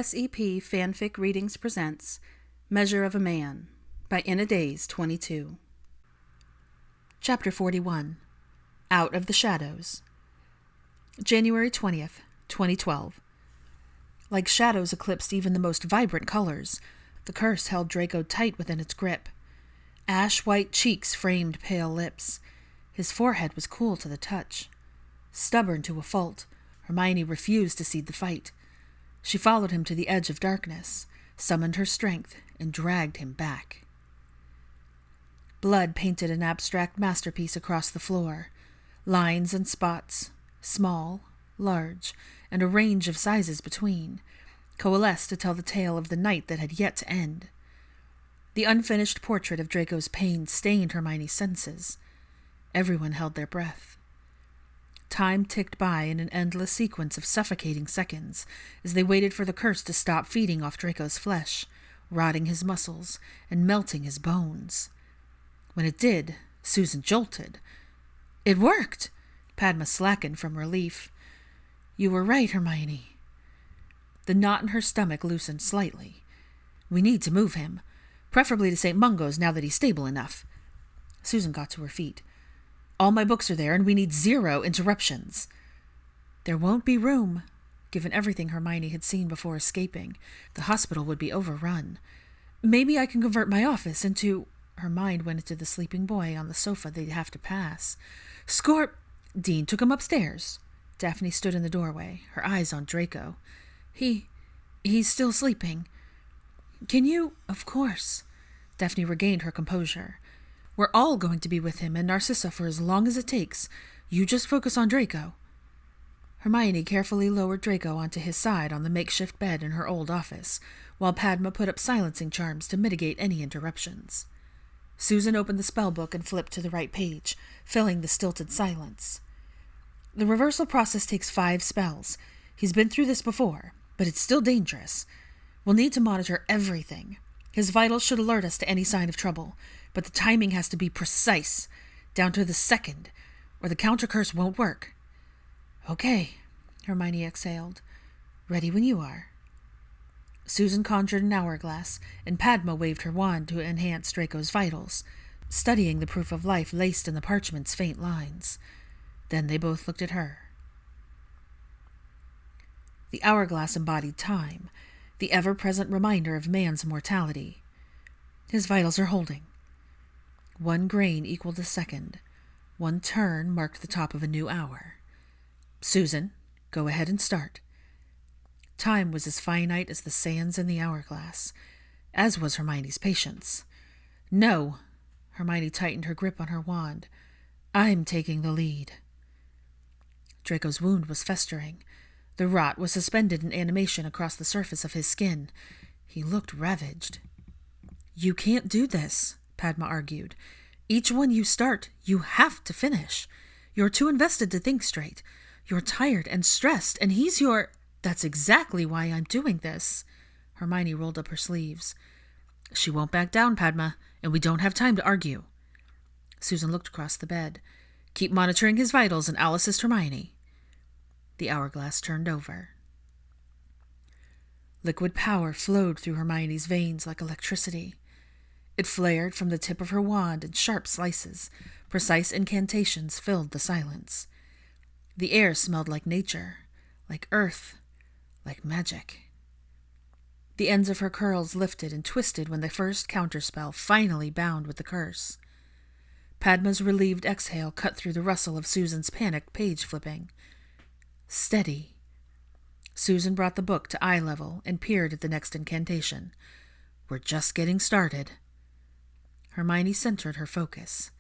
SEP FanFic Readings presents Measure of a Man by Days 22. Chapter 41. Out of the Shadows. January 20th, 2012. Like shadows eclipsed even the most vibrant colors, the curse held Draco tight within its grip. Ash-white cheeks framed pale lips. His forehead was cool to the touch. Stubborn to a fault, Hermione refused to cede the fight. She followed him to the edge of darkness, summoned her strength, and dragged him back. Blood painted an abstract masterpiece across the floor. Lines and spots, small, large, and a range of sizes between, coalesced to tell the tale of the night that had yet to end. The unfinished portrait of Draco's pain stained Hermione's senses. Everyone held their breath. Time ticked by in an endless sequence of suffocating seconds as they waited for the curse to stop feeding off Draco's flesh, rotting his muscles and melting his bones. When it did, Susan jolted. "It worked!" Padma slackened from relief. "You were right, Hermione." The knot in her stomach loosened slightly. "We need to move him, preferably to St. Mungo's now that he's stable enough." Susan got to her feet. "All my books are there, and we need 0 interruptions." There won't be room. Given everything Hermione had seen before escaping, the hospital would be overrun. "Maybe I can convert my office into—" Her mind went into the sleeping boy on the sofa they'd have to pass. Dean took him upstairs. Daphne stood in the doorway, her eyes on Draco. He's still sleeping. "Can you—" "Of course." Daphne regained her composure. "We're all going to be with him and Narcissa for as long as it takes. You just focus on Draco." Hermione carefully lowered Draco onto his side on the makeshift bed in her old office, while Padma put up silencing charms to mitigate any interruptions. Susan opened the spellbook and flipped to the right page, filling the stilted silence. "The reversal process takes 5 spells. He's been through this before, but it's still dangerous. We'll need to monitor everything. His vitals should alert us to any sign of trouble, but the timing has to be precise, down to the second, or the counter curse won't work." "Okay," Hermione exhaled. "Ready when you are." Susan conjured an hourglass, and Padma waved her wand to enhance Draco's vitals, studying the proof of life laced in the parchment's faint lines. Then they both looked at her. The hourglass embodied time, the ever-present reminder of man's mortality. His vitals are holding. 1 grain equaled a second. 1 turn marked the top of a new hour. "Susan, go ahead and start." Time was as finite as the sands in the hourglass, as was Hermione's patience. "No!" Hermione tightened her grip on her wand. "I'm taking the lead." Draco's wound was festering. The rot was suspended in animation across the surface of his skin. He looked ravaged. "You can't do this," Padma argued. "Each one you start, you have to finish. You're too invested to think straight. You're tired and stressed, and he's your—" "That's exactly why I'm doing this." Hermione rolled up her sleeves. "She won't back down, Padma, and we don't have time to argue." Susan looked across the bed. "Keep monitoring his vitals, and I'll assist Hermione." The hourglass turned over. Liquid power flowed through Hermione's veins like electricity. It flared from the tip of her wand in sharp slices. Precise incantations filled the silence. The air smelled like nature, like earth, like magic. The ends of her curls lifted and twisted when the first counterspell finally bound with the curse. Padma's relieved exhale cut through the rustle of Susan's panicked page-flipping. "Steady." Susan brought the book to eye level and peered at the next incantation. "We're just getting started." Hermione centered her focus.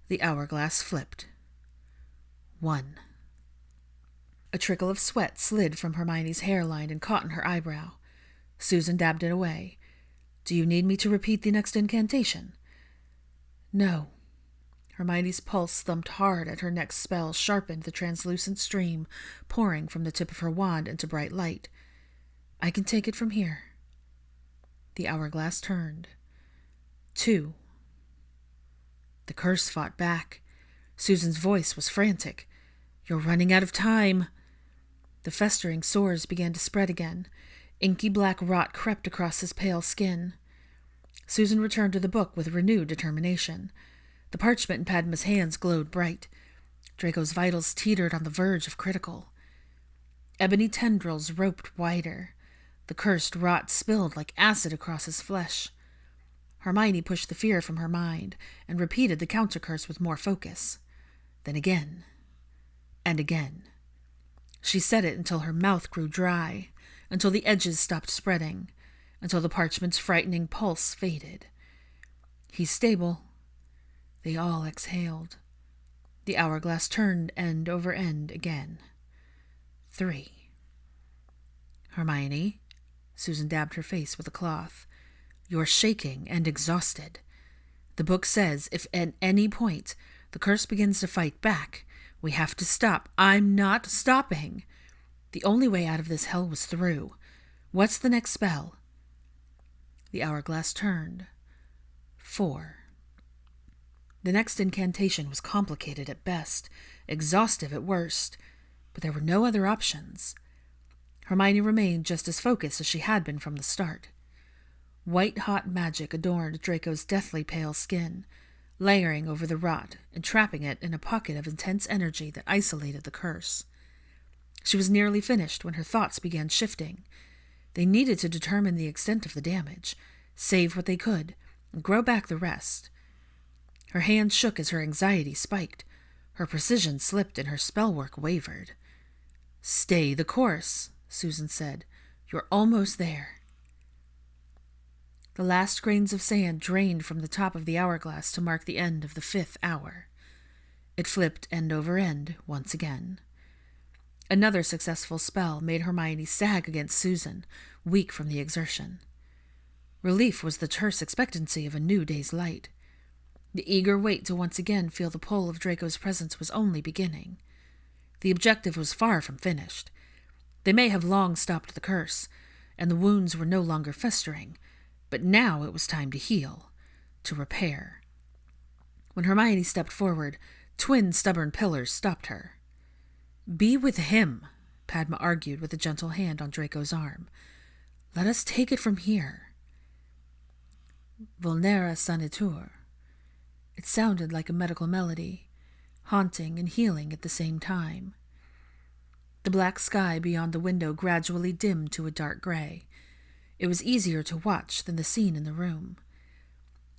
The hourglass flipped. 1. A trickle of sweat slid from Hermione's hairline and caught in her eyebrow. Susan dabbed it away. "Do you need me to repeat the next incantation?" "No." Hermione's pulse thumped hard at her next spell, sharpened the translucent stream pouring from the tip of her wand into bright light. "I can take it from here." The hourglass turned. 2. The curse fought back. Susan's voice was frantic. "You're running out of time." The festering sores began to spread again. Inky black rot crept across his pale skin. Susan returned to the book with renewed determination. The parchment in Padma's hands glowed bright. Draco's vitals teetered on the verge of critical. Ebony tendrils roped wider. The cursed rot spilled like acid across his flesh. Hermione pushed the fear from her mind and repeated the counter-curse with more focus. Then again, and again. She said it until her mouth grew dry, until the edges stopped spreading, until the parchment's frightening pulse faded. He's stable. They all exhaled. The hourglass turned end over end again. 3. Hermione, Susan dabbed her face with a cloth. You're shaking and exhausted. The book says if at any point the curse begins to fight back, we have to stop. I'm not stopping. The only way out of this hell was through. What's the next spell? The hourglass turned. 4. The next incantation was complicated at best, exhaustive at worst, but there were no other options. Hermione remained just as focused as she had been from the start. White-hot magic adorned Draco's deathly pale skin, layering over the rot and trapping it in a pocket of intense energy that isolated the curse. She was nearly finished when her thoughts began shifting. They needed to determine the extent of the damage, save what they could, and grow back the rest. Her hands shook as her anxiety spiked. Her precision slipped and her spellwork wavered. "Stay the course," Susan said. "You're almost there." The last grains of sand drained from the top of the hourglass to mark the end of the 5th hour. It flipped end over end once again. Another successful spell made Hermione sag against Susan, weak from the exertion. Relief was the terse expectancy of a new day's light. The eager wait to once again feel the pull of Draco's presence was only beginning. The objective was far from finished. They may have long stopped the curse, and the wounds were no longer festering, but now it was time to heal, to repair. When Hermione stepped forward, twin stubborn pillars stopped her. "Be with him," Padma argued with a gentle hand on Draco's arm. "Let us take it from here." Vulnera sanitur. It sounded like a medical melody, haunting and healing at the same time. The black sky beyond the window gradually dimmed to a dark gray. It was easier to watch than the scene in the room.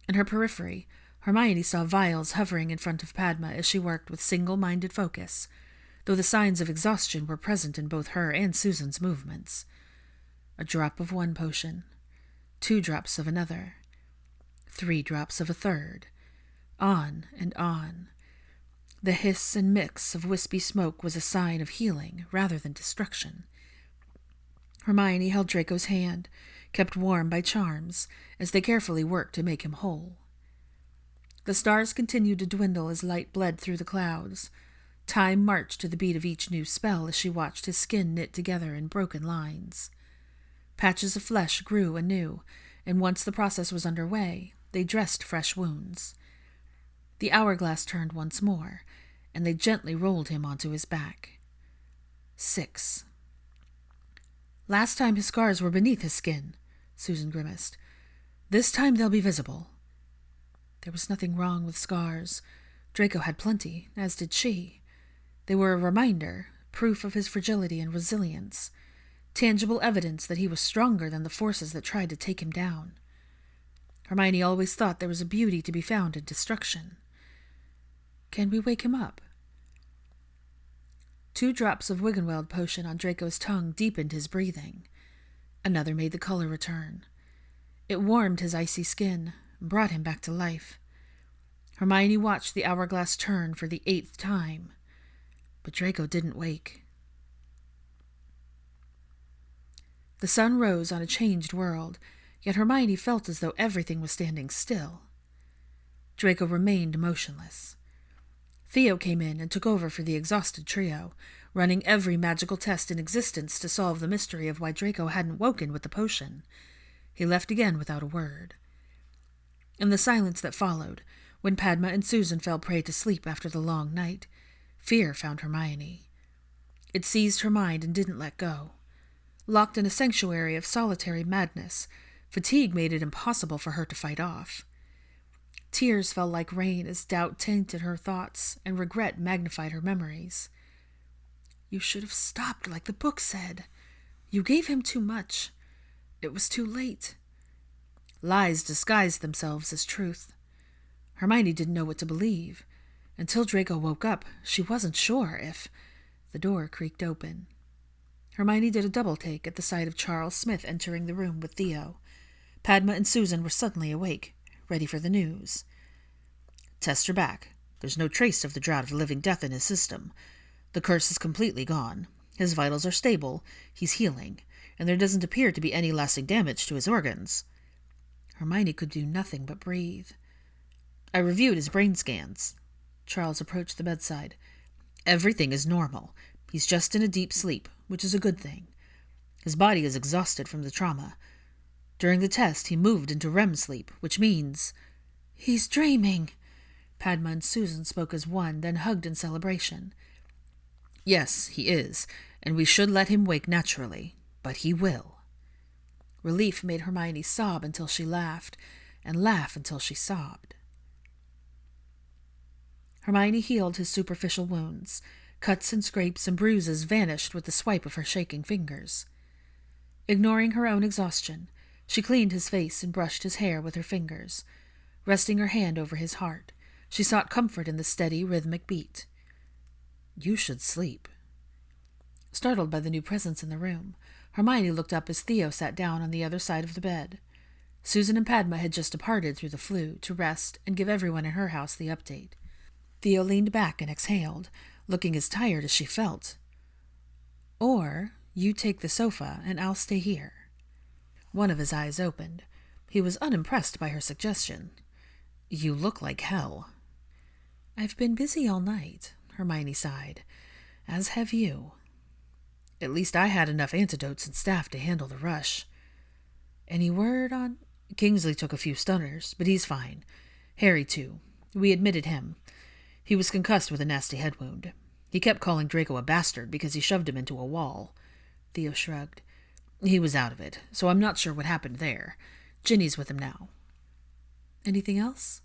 In her periphery, Hermione saw vials hovering in front of Padma as she worked with single-minded focus, though the signs of exhaustion were present in both her and Susan's movements. A drop of one potion, 2 drops of another, 3 drops of a third, on and on. The hiss and mix of wispy smoke was a sign of healing rather than destruction. Hermione held Draco's hand, kept warm by charms, as they carefully worked to make him whole. The stars continued to dwindle as light bled through the clouds. Time marched to the beat of each new spell as she watched his skin knit together in broken lines. Patches of flesh grew anew, and once the process was underway, they dressed fresh wounds. The hourglass turned once more, and they gently rolled him onto his back. 6. "Last time his scars were beneath his skin," Susan grimaced. "This time they'll be visible." There was nothing wrong with scars. Draco had plenty, as did she. They were a reminder, proof of his fragility and resilience, tangible evidence that he was stronger than the forces that tried to take him down. Hermione always thought there was a beauty to be found in destruction. "Can we wake him up?" 2 drops of Wiggenweld potion on Draco's tongue deepened his breathing. Another made the color return. It warmed his icy skin, and brought him back to life. Hermione watched the hourglass turn for the 8th time, but Draco didn't wake. The sun rose on a changed world, yet Hermione felt as though everything was standing still. Draco remained motionless. Theo came in and took over for the exhausted trio, running every magical test in existence to solve the mystery of why Draco hadn't woken with the potion. He left again without a word. In the silence that followed, when Padma and Susan fell prey to sleep after the long night, fear found Hermione. It seized her mind and didn't let go. locked in a sanctuary of solitary madness. Fatigue made it impossible for her to fight off. Tears fell like rain as doubt tainted her thoughts and regret magnified her memories. You should have stopped like the book said. You gave him too much. It was too late. Lies disguised themselves as truth. Hermione didn't know what to believe. Until Draco woke up, she wasn't sure if... The door creaked open. Hermione did a double-take at the sight of Charles Smith entering the room with Theo. Padma and Susan were suddenly awake, ready for the news. Tests are back. There's no trace of the Draught of Living Death in his system. The curse is completely gone. His vitals are stable, he's healing, and there doesn't appear to be any lasting damage to his organs. Hermione could do nothing but breathe. I reviewed his brain scans. Charles approached the bedside. Everything is normal. He's just in a deep sleep, which is a good thing. His body is exhausted from the trauma. During the test, he moved into REM sleep, which means... He's dreaming. Padma and Susan spoke as one, then hugged in celebration. Yes, he is, and we should let him wake naturally, but he will. Relief made Hermione sob until she laughed, and laugh until she sobbed. Hermione healed his superficial wounds. Cuts and scrapes and bruises vanished with the swipe of her shaking fingers. Ignoring her own exhaustion, she cleaned his face and brushed his hair with her fingers. Resting her hand over his heart, she sought comfort in the steady, rhythmic beat. You should sleep. Startled by the new presence in the room, Hermione looked up as Theo sat down on the other side of the bed. Susan and Padma had just departed through the flu to rest and give everyone in her house the update. Theo leaned back and exhaled, looking as tired as she felt. Or, you take the sofa and I'll stay here. One of his eyes opened. He was unimpressed by her suggestion. You look like hell. I've been busy all night, Hermione sighed. As have you. At least I had enough antidotes and staff to handle the rush. Any word on... Kingsley took a few stunners, but he's fine. Harry, too. We admitted him. He was concussed with a nasty head wound. He kept calling Draco a bastard because he shoved him into a wall. Theo shrugged. He was out of it, so I'm not sure what happened there. Ginny's with him now. Anything else?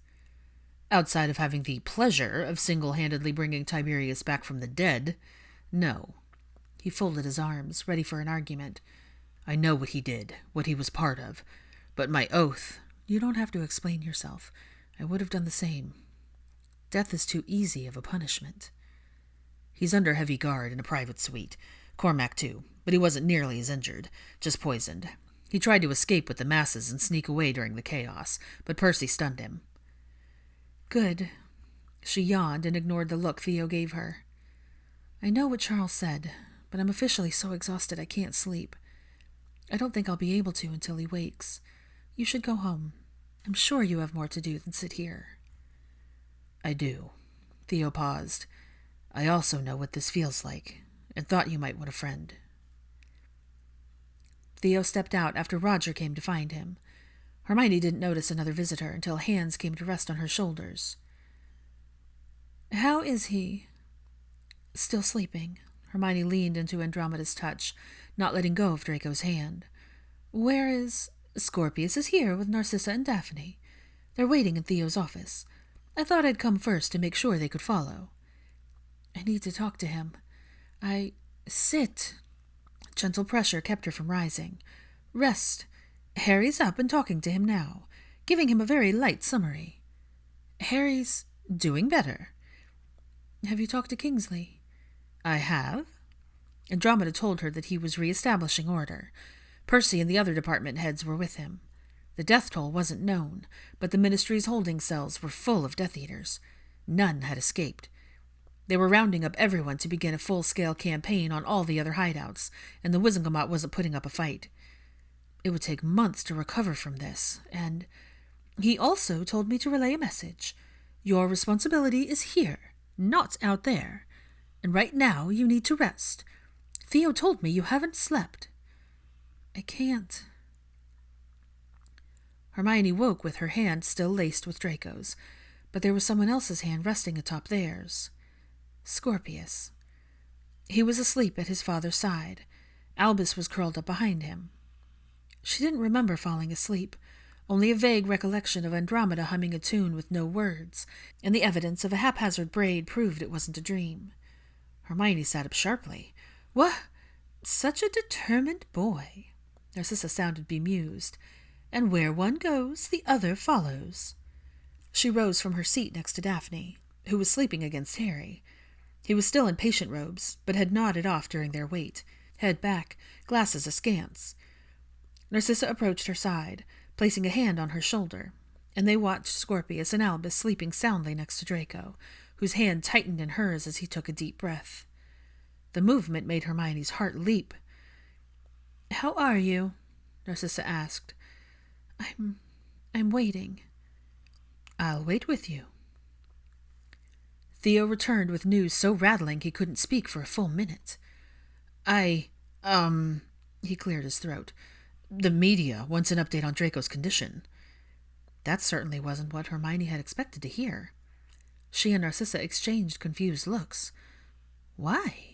Outside of having the pleasure of single-handedly bringing Tiberius back from the dead, no. He folded his arms, ready for an argument. I know what he did, what he was part of. But my oath... You don't have to explain yourself. I would have done the same. Death is too easy of a punishment. He's under heavy guard in a private suite. Cormac, too, but he wasn't nearly as injured, just poisoned. He tried to escape with the masses and sneak away during the chaos, but Percy stunned him. Good. She yawned and ignored the look Theo gave her. I know what Charles said, but I'm officially so exhausted I can't sleep. I don't think I'll be able to until he wakes. You should go home. I'm sure you have more to do than sit here. I do. Theo paused. I also know what this feels like, and thought you might want a friend. Theo stepped out after Roger came to find him. Hermione didn't notice another visitor until hands came to rest on her shoulders. How is he? Still sleeping. Hermione leaned into Andromeda's touch, not letting go of Draco's hand. Where is... Scorpius is here with Narcissa and Daphne. They're waiting in Theo's office. I thought I'd come first to make sure they could follow. I need to talk to him. Sit. Gentle pressure kept her from rising. Rest. Harry's up and talking to him now, giving him a very light summary. Harry's doing better. Have you talked to Kingsley? I have. Andromeda told her that he was re-establishing order. Percy and the other department heads were with him. The death toll wasn't known, but the Ministry's holding cells were full of Death Eaters. None had escaped. They were rounding up everyone to begin a full-scale campaign on all the other hideouts, and the Wizengamot wasn't putting up a fight. It would take months to recover from this, and he also told me to relay a message. Your responsibility is here, not out there, and right now you need to rest. Theo told me you haven't slept. I can't. Hermione woke with her hand still laced with Draco's, but there was someone else's hand resting atop theirs. Scorpius. He was asleep at his father's side, Albus was curled up behind him. She didn't remember falling asleep, only a vague recollection of Andromeda humming a tune with no words, and the evidence of a haphazard braid proved it wasn't a dream. Hermione sat up sharply. "What? Such a determined boy." Narcissa sounded bemused. "And where one goes, the other follows." She rose from her seat next to Daphne, who was sleeping against Harry. He was still in patient robes, but had nodded off during their wait, head back, glasses askance. Narcissa approached her side, placing a hand on her shoulder, and they watched Scorpius and Albus sleeping soundly next to Draco, whose hand tightened in hers as he took a deep breath. The movement made Hermione's heart leap. "How are you?" Narcissa asked. I'm waiting." "I'll wait with you." Theo returned with news so rattling he couldn't speak for a full minute. He cleared his throat. "The media wants an update on Draco's condition." That certainly wasn't what Hermione had expected to hear. She and Narcissa exchanged confused looks. Why?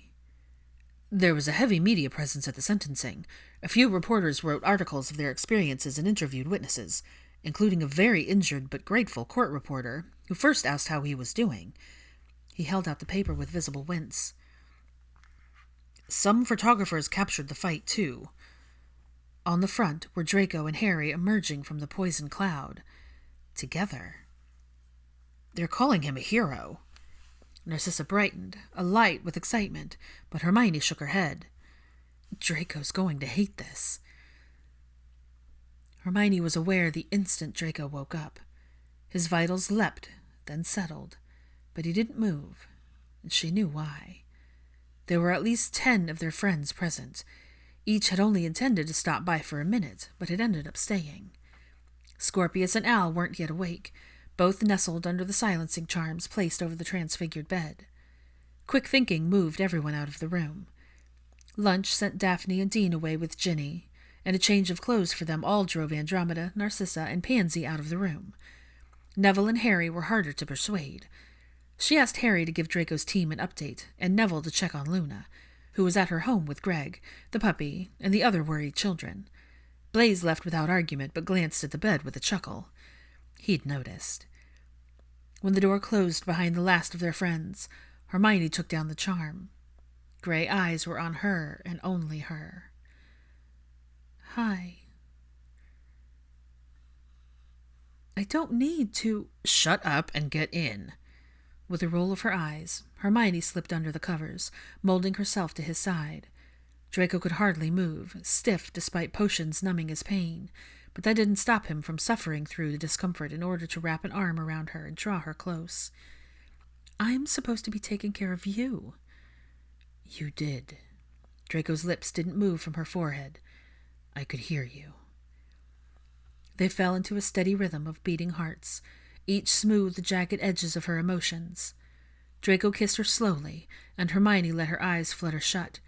There was a heavy media presence at the sentencing. A few reporters wrote articles of their experiences and interviewed witnesses, including a very injured but grateful court reporter who first asked how he was doing. He held out the paper with visible wince. Some photographers captured the fight, too. On the front were Draco and Harry emerging from the poison cloud. Together. They're calling him a hero. Narcissa brightened, alight with excitement, but Hermione shook her head. Draco's going to hate this. Hermione was aware the instant Draco woke up. His vitals leapt, then settled, but he didn't move, and she knew why. There were at least 10 of their friends present. Each had only intended to stop by for a minute, but had ended up staying. Scorpius and Al weren't yet awake, both nestled under the silencing charms placed over the transfigured bed. Quick thinking moved everyone out of the room. Lunch sent Daphne and Dean away with Ginny, and a change of clothes for them all drove Andromeda, Narcissa, and Pansy out of the room. Neville and Harry were harder to persuade. She asked Harry to give Draco's team an update, and Neville to check on Luna, who was at her home with Greg, the puppy, and the other worried children. Blaise left without argument, but glanced at the bed with a chuckle. He'd noticed. When the door closed behind the last of their friends, Hermione took down the charm. Gray eyes were on her, and only her. "Hi. I don't need to—" "Shut up and get in." With a roll of her eyes, Hermione slipped under the covers, molding herself to his side. Draco could hardly move, stiff despite potions numbing his pain, but that didn't stop him from suffering through the discomfort in order to wrap an arm around her and draw her close. "I'm supposed to be taking care of you." "You did." Draco's lips didn't move from her forehead. "I could hear you." They fell into a steady rhythm of beating hearts. Each smoothed the jagged edges of her emotions. Draco kissed her slowly, and Hermione let her eyes flutter shut,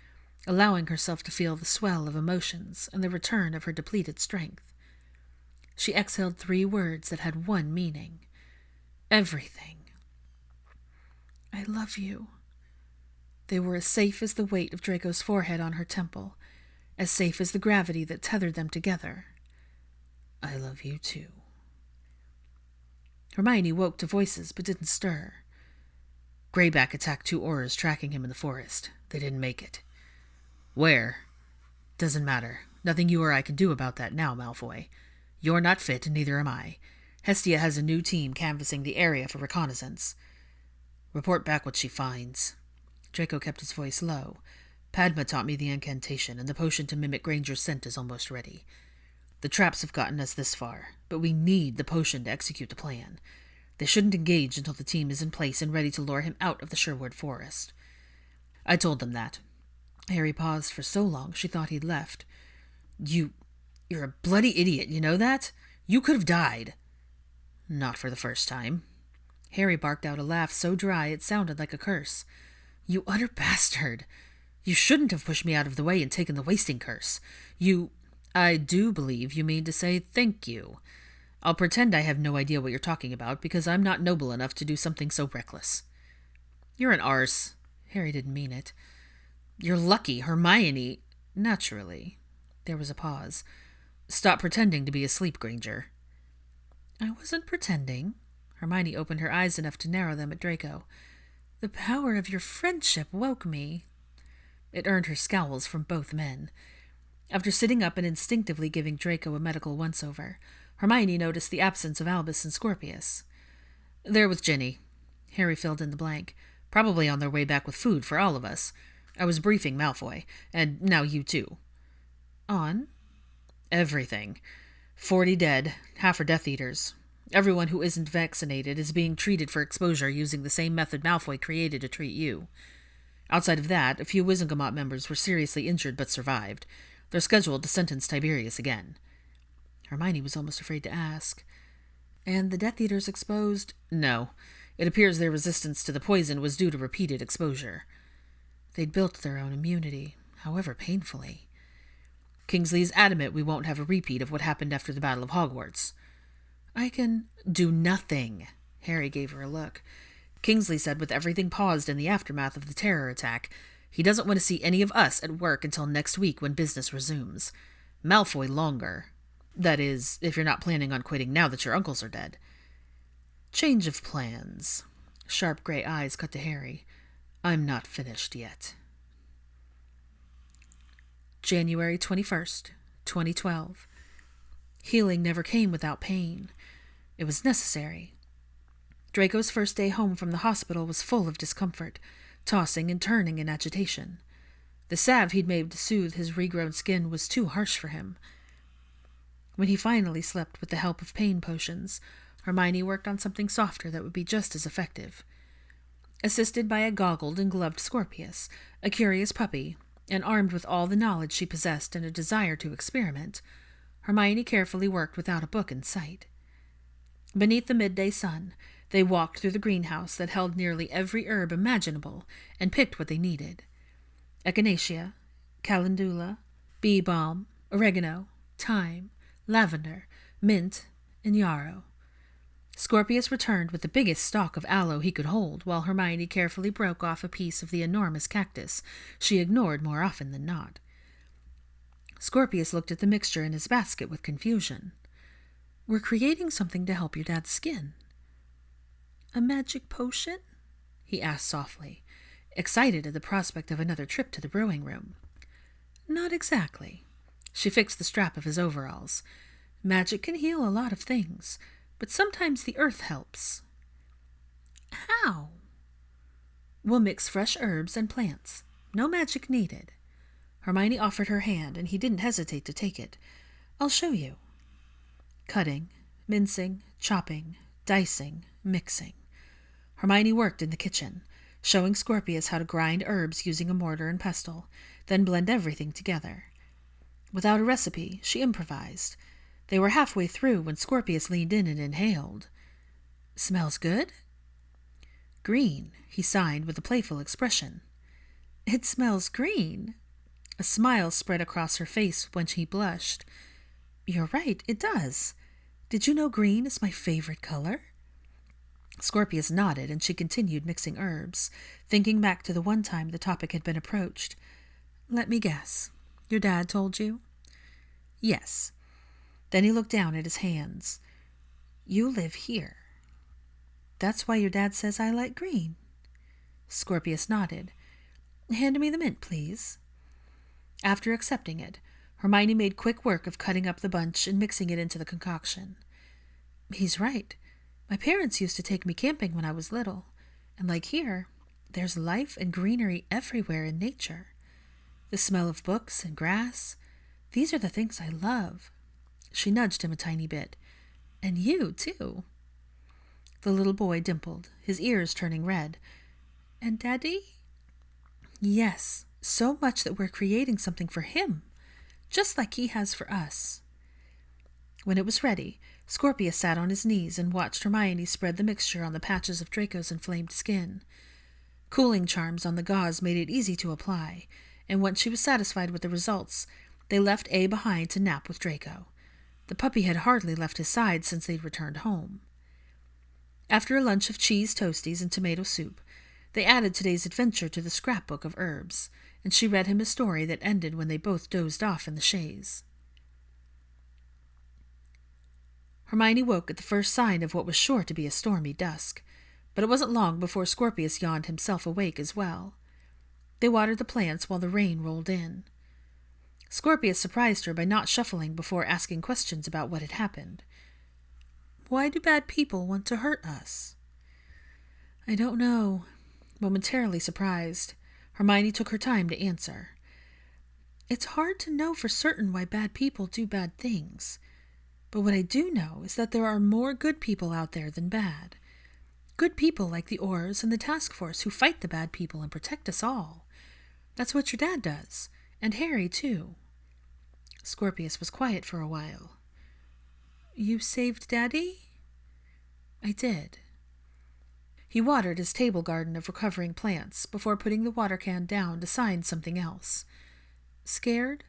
allowing herself to feel the swell of emotions and the return of her depleted strength. She exhaled 3 words that had one meaning. Everything. "I love you." They were as safe as the weight of Draco's forehead on her temple, as safe as the gravity that tethered them together. "I love you too." Hermione woke to voices but didn't stir. "Greyback attacked 2 Aurors tracking him in the forest. They didn't make it." "Where?" "Doesn't matter. Nothing you or I can do about that now, Malfoy. You're not fit, and neither am I. Hestia has a new team canvassing the area for reconnaissance. Report back what she finds." Draco kept his voice low. "Padma taught me the incantation, and the potion to mimic Granger's scent is almost ready. The traps have gotten us this far, but we need the potion to execute the plan. They shouldn't engage until the team is in place and ready to lure him out of the Sherwood Forest." "I told them that." Harry paused for so long she thought he'd left. You're a bloody idiot, you know that? You could have died." "Not for the first time." Harry barked out a laugh so dry it sounded like a curse. "You utter bastard! You shouldn't have pushed me out of the way and taken the wasting curse. I do believe you mean to say thank you. I'll pretend I have no idea what you're talking about, because I'm not noble enough to do something so reckless." "You're an arse." Harry didn't mean it. "You're lucky Hermione—" Naturally. There was a pause. Stop pretending to be asleep, Granger. I wasn't pretending. Hermione opened her eyes enough to narrow them at Draco. The power of your friendship woke me. It earned her scowls from both men. After sitting up and instinctively giving Draco a medical once-over, Hermione noticed the absence of Albus and Scorpius. They're with Ginny. Harry filled in the blank. Probably on their way back with food for all of us. I was briefing Malfoy, and now you too. On? Everything. 40 dead, half are Death Eaters. Everyone who isn't vaccinated is being treated for exposure using the same method Malfoy created to treat you. Outside of that, a few Wizengamot members were seriously injured but survived. They're scheduled to sentence Tiberius again. Hermione was almost afraid to ask. And the Death Eaters exposed? No. It appears their resistance to the poison was due to repeated exposure. They'd built their own immunity, however painfully. Kingsley's adamant we won't have a repeat of what happened after the Battle of Hogwarts. I can do nothing. Harry gave her a look. Kingsley said with everything paused in the aftermath of the terror attack, he doesn't want to see any of us at work until next week when business resumes. Malfoy longer. That is, if you're not planning on quitting now that your uncles are dead. Change of plans. Sharp gray eyes cut to Harry. I'm not finished yet. January 21st, 2012. Healing never came without pain. It was necessary. Draco's first day home from the hospital was full of discomfort, tossing and turning in agitation. The salve he'd made to soothe his regrown skin was too harsh for him. When he finally slept with the help of pain potions, Hermione worked on something softer that would be just as effective. Assisted by a goggled and gloved Scorpius, a curious puppy, and armed with all the knowledge she possessed and a desire to experiment, Hermione carefully worked without a book in sight. Beneath the midday sun, they walked through the greenhouse that held nearly every herb imaginable and picked what they needed. Echinacea, calendula, bee balm, oregano, thyme, lavender, mint, and yarrow. Scorpius returned with the biggest stalk of aloe he could hold, while Hermione carefully broke off a piece of the enormous cactus she ignored more often than not. Scorpius looked at the mixture in his basket with confusion. We're creating something to help your dad's skin. A magic potion? He asked softly, excited at the prospect of another trip to the brewing room. Not exactly. She fixed the strap of his overalls. Magic can heal a lot of things, but sometimes the earth helps. How? We'll mix fresh herbs and plants. No magic needed. Hermione offered her hand, and he didn't hesitate to take it. I'll show you. Cutting, mincing, chopping, dicing, mixing. Hermione worked in the kitchen, showing Scorpius how to grind herbs using a mortar and pestle, then blend everything together. Without a recipe, she improvised. They were halfway through when Scorpius leaned in and inhaled. Smells good? Green, he signed with a playful expression. It smells green. A smile spread across her face when he blushed. You're right, it does. Did you know green is my favorite color? Scorpius nodded, and she continued mixing herbs, thinking back to the one time the topic had been approached. Let me guess. Your dad told you? Yes. Then he looked down at his hands. You live here. That's why your dad says I like green. Scorpius nodded. Hand me the mint, please. After accepting it, Hermione made quick work of cutting up the bunch and mixing it into the concoction. He's right. My parents used to take me camping when I was little, and like here, there's life and greenery everywhere in nature. The smell of books and grass, these are the things I love. She nudged him a tiny bit. And you, too. The little boy dimpled, his ears turning red. And Daddy? Yes, so much that we're creating something for him, just like he has for us. When it was ready, Scorpius sat on his knees and watched Hermione spread the mixture on the patches of Draco's inflamed skin. Cooling charms on the gauze made it easy to apply, and once she was satisfied with the results, they left A behind to nap with Draco. The puppy had hardly left his side since they'd returned home. After a lunch of cheese toasties and tomato soup, they added today's adventure to the scrapbook of herbs, and she read him a story that ended when they both dozed off in the chaise. Hermione woke at the first sign of what was sure to be a stormy dusk, but it wasn't long before Scorpius yawned himself awake as well. They watered the plants while the rain rolled in. Scorpius surprised her by not shuffling before asking questions about what had happened. "Why do bad people want to hurt us?" "I don't know." Momentarily surprised, Hermione took her time to answer. "It's hard to know for certain why bad people do bad things. But what I do know is that there are more good people out there than bad. Good people like the Aurors and the task force who fight the bad people and protect us all. That's what your dad does, and Harry, too." Scorpius was quiet for a while. "You saved Daddy?" "I did." He watered his table garden of recovering plants before putting the water can down to sign something else. "Scared?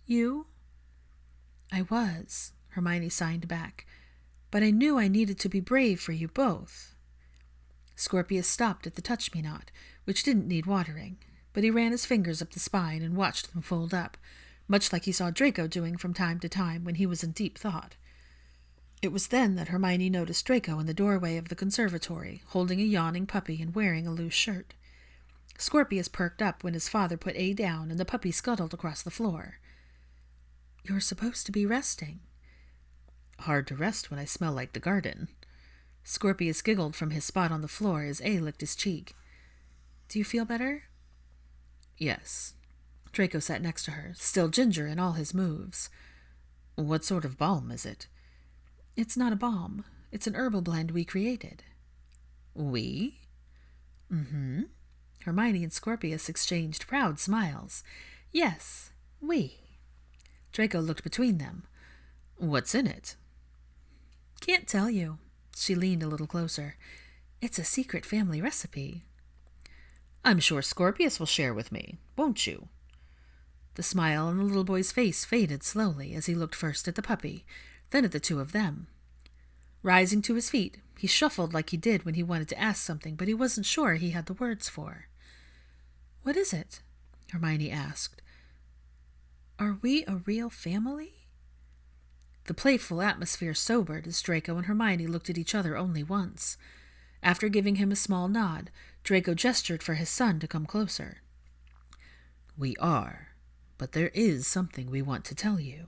You?" "I was," Hermione signed back, "but I knew I needed to be brave for you both." Scorpius stopped at the touch-me-not, which didn't need watering, but he ran his fingers up the spine and watched them fold up, much like he saw Draco doing from time to time when he was in deep thought. It was then that Hermione noticed Draco in the doorway of the conservatory, holding a yawning puppy and wearing a loose shirt. Scorpius perked up when his father put A down and the puppy scuttled across the floor. "You're supposed to be resting." "Hard to rest when I smell like the garden." Scorpius giggled from his spot on the floor as A licked his cheek. "Do you feel better?" "Yes." Draco sat next to her, still ginger in all his moves. "What sort of balm is it?" "It's not a balm. It's an herbal blend we created." "We?" "Mm-hmm." Hermione and Scorpius exchanged proud smiles. "Yes, we." Draco looked between them. "What's in it?" "Can't tell you." She leaned a little closer. "It's a secret family recipe." "I'm sure Scorpius will share with me, won't you?" The smile on the little boy's face faded slowly as he looked first at the puppy, then at the two of them. Rising to his feet, he shuffled like he did when he wanted to ask something, but he wasn't sure he had the words for. "What is it?" Hermione asked. "Are we a real family?" The playful atmosphere sobered as Draco and Hermione looked at each other only once. After giving him a small nod, Draco gestured for his son to come closer. "We are, but there is something we want to tell you."